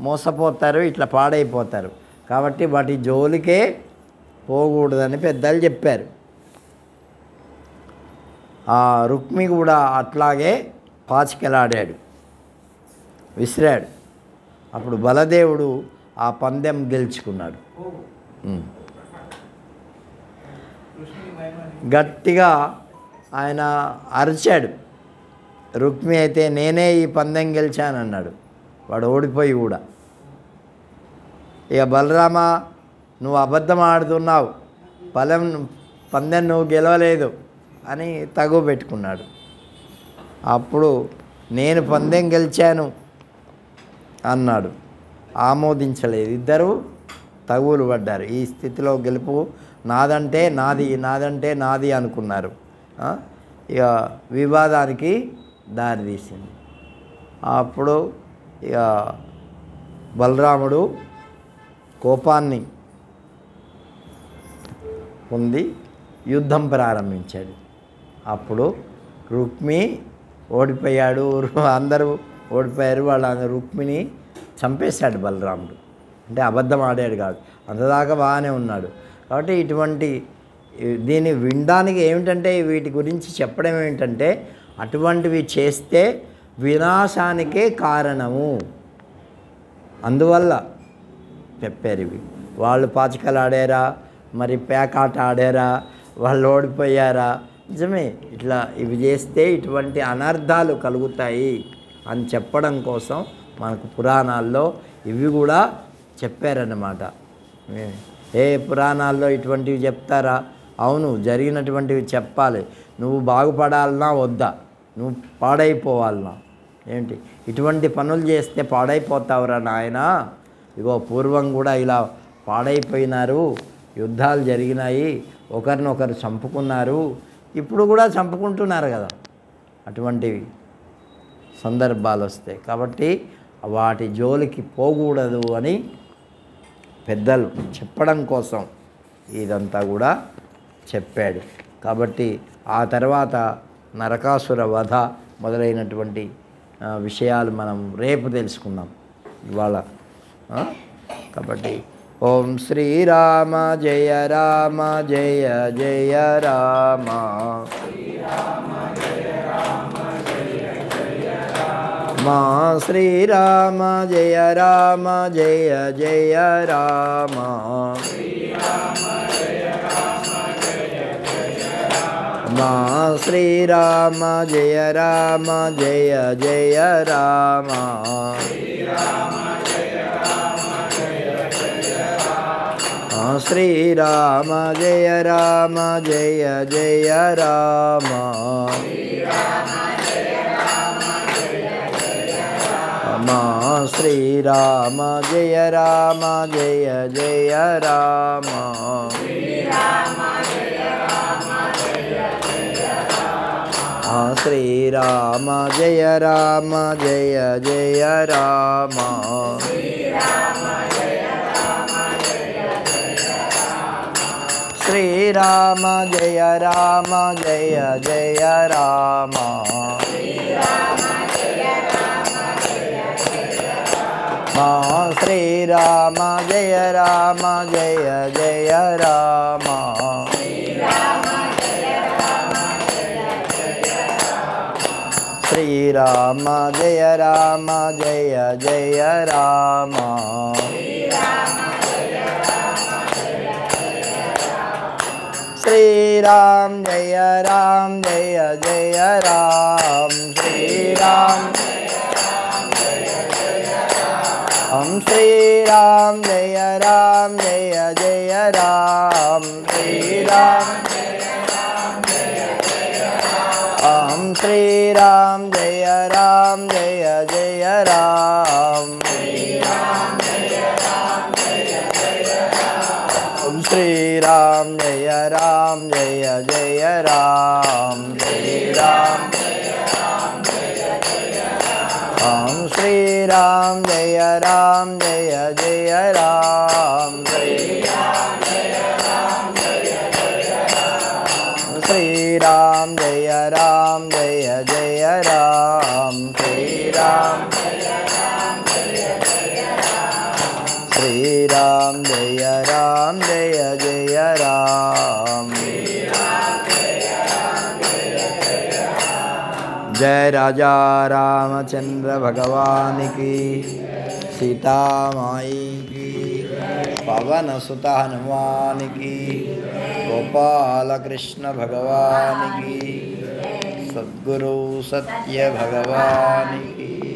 మోసపోతారు, ఇట్లా పాడైపోతారు. కాబట్టి వాటి జోలికే పోకూడదని పెద్దలు చెప్పారు. ఆ రుక్మి కూడా అట్లాగే పాచికలాడాడు, విసిరాడు. అప్పుడు బలదేవుడు ఆ పందెం గెలుచుకున్నాడు. గట్టిగా ఆయన అరిచాడు. రుక్మి అయితే నేనే ఈ పందెం గెలిచానన్నాడు. వాడు ఓడిపోయి కూడా ఇక బలరామ నువ్వు అబద్ధం ఆడుతున్నావు, పందెం నువ్వు గెలవలేదు అని తగు పెట్టుకున్నాడు. అప్పుడు నేను పందెం గెలిచాను అన్నాడు. ఆమోదించలేదు. ఇద్దరు తగువులు పడ్డారు. ఈ స్థితిలో గెలుపు నాదంటే నాది, నాదంటే నాది అనుకున్నారు. ఇక వివాదానికి దారితీసింది. అప్పుడు ఇక బలరాముడు కోపాన్ని పొంది యుద్ధం ప్రారంభించాడు. అప్పుడు రుక్మి ఓడిపోయాడు, అందరూ ఓడిపోయారు. వాళ్ళ రుక్మిని చంపేశాడు బలరాముడు. అంటే అబద్ధం ఆడాడు కాదు, అంతదాకా బాగానే ఉన్నాడు. కాబట్టి ఇటువంటి దీన్ని వినడానికి ఏమిటంటే, వీటి గురించి చెప్పడం ఏమిటంటే, అటువంటివి చేస్తే వినాశానికే కారణము. అందువల్ల చెప్పారు ఇవి. వాళ్ళు పాచికలు ఆడారా, మరి పేకాట ఆడారా, వాళ్ళు ఓడిపోయారా, నిజమే. ఇట్లా ఇవి చేస్తే ఇటువంటి అనర్థాలు కలుగుతాయి అని చెప్పడం కోసం మనకు పురాణాల్లో ఇవి కూడా చెప్పారన్నమాట. ఏ పురాణాల్లో ఇటువంటివి చెప్తారా? అవును, జరిగినటువంటివి చెప్పాలి. నువ్వు బాగుపడాలన్నా వద్దా, నువ్వు పాడైపోవాలన్నా ఏంటి? ఇటువంటి పనులు చేస్తే పాడైపోతావురా నాయన. ఇగో పూర్వం కూడా ఇలా పాడైపోయినారు, యుద్ధాలు జరిగినాయి, ఒకరినొకరు చంపుకున్నారు, ఇప్పుడు కూడా చంపుకుంటున్నారు కదా. అటువంటివి సందర్భాలు వస్తాయి. కాబట్టి వాటి జోలికి పోకూడదు అని పెద్దలు చెప్పడం కోసం ఇదంతా కూడా చెప్పాడు. కాబట్టి ఆ తర్వాత నరకాసుర వధ మొదలైనటువంటి విషయాలు మనం రేపు తెలుసుకుందాం ఇవాళ. కాబట్టి ఓం శ్రీరామ జయ రామ జయ జయ రామ. మా శ్రీరామ జయ రామ జయ జయ రామ. మా శ్రీరామ జయ రామ జయ జయ రామ. శ్రీరామ జయ రామ జయ జయ రామ. మా శ్రీరామ జయ రామ జయ జయ రామ. శ్రీరామ జయ రామ జయ జయ రామ. శ్రీరామ జయ రామ జయ జయ రామ. మా శ్రీరామ జయ రామ జయ జయ రామ. శ్రీరామ జయ రామ జయ జయ రామ. श्रीराम जय जय राम श्रीराम हम श्रीराम जय जय राम श्रीराम हम श्रीराम जय जय राम हम श्रीराम जय जय राम श्रीराम हम श्रीराम जय जय राम श्रीराम जय जय राम श्रीराम श्रीराम जय जय राम जय राजा रामचंद्र भगवान की सीता माई की पवन सुत हनुमान की गोपाल कृष्ण भगवान की सद्गुरु सत्य भगवान की।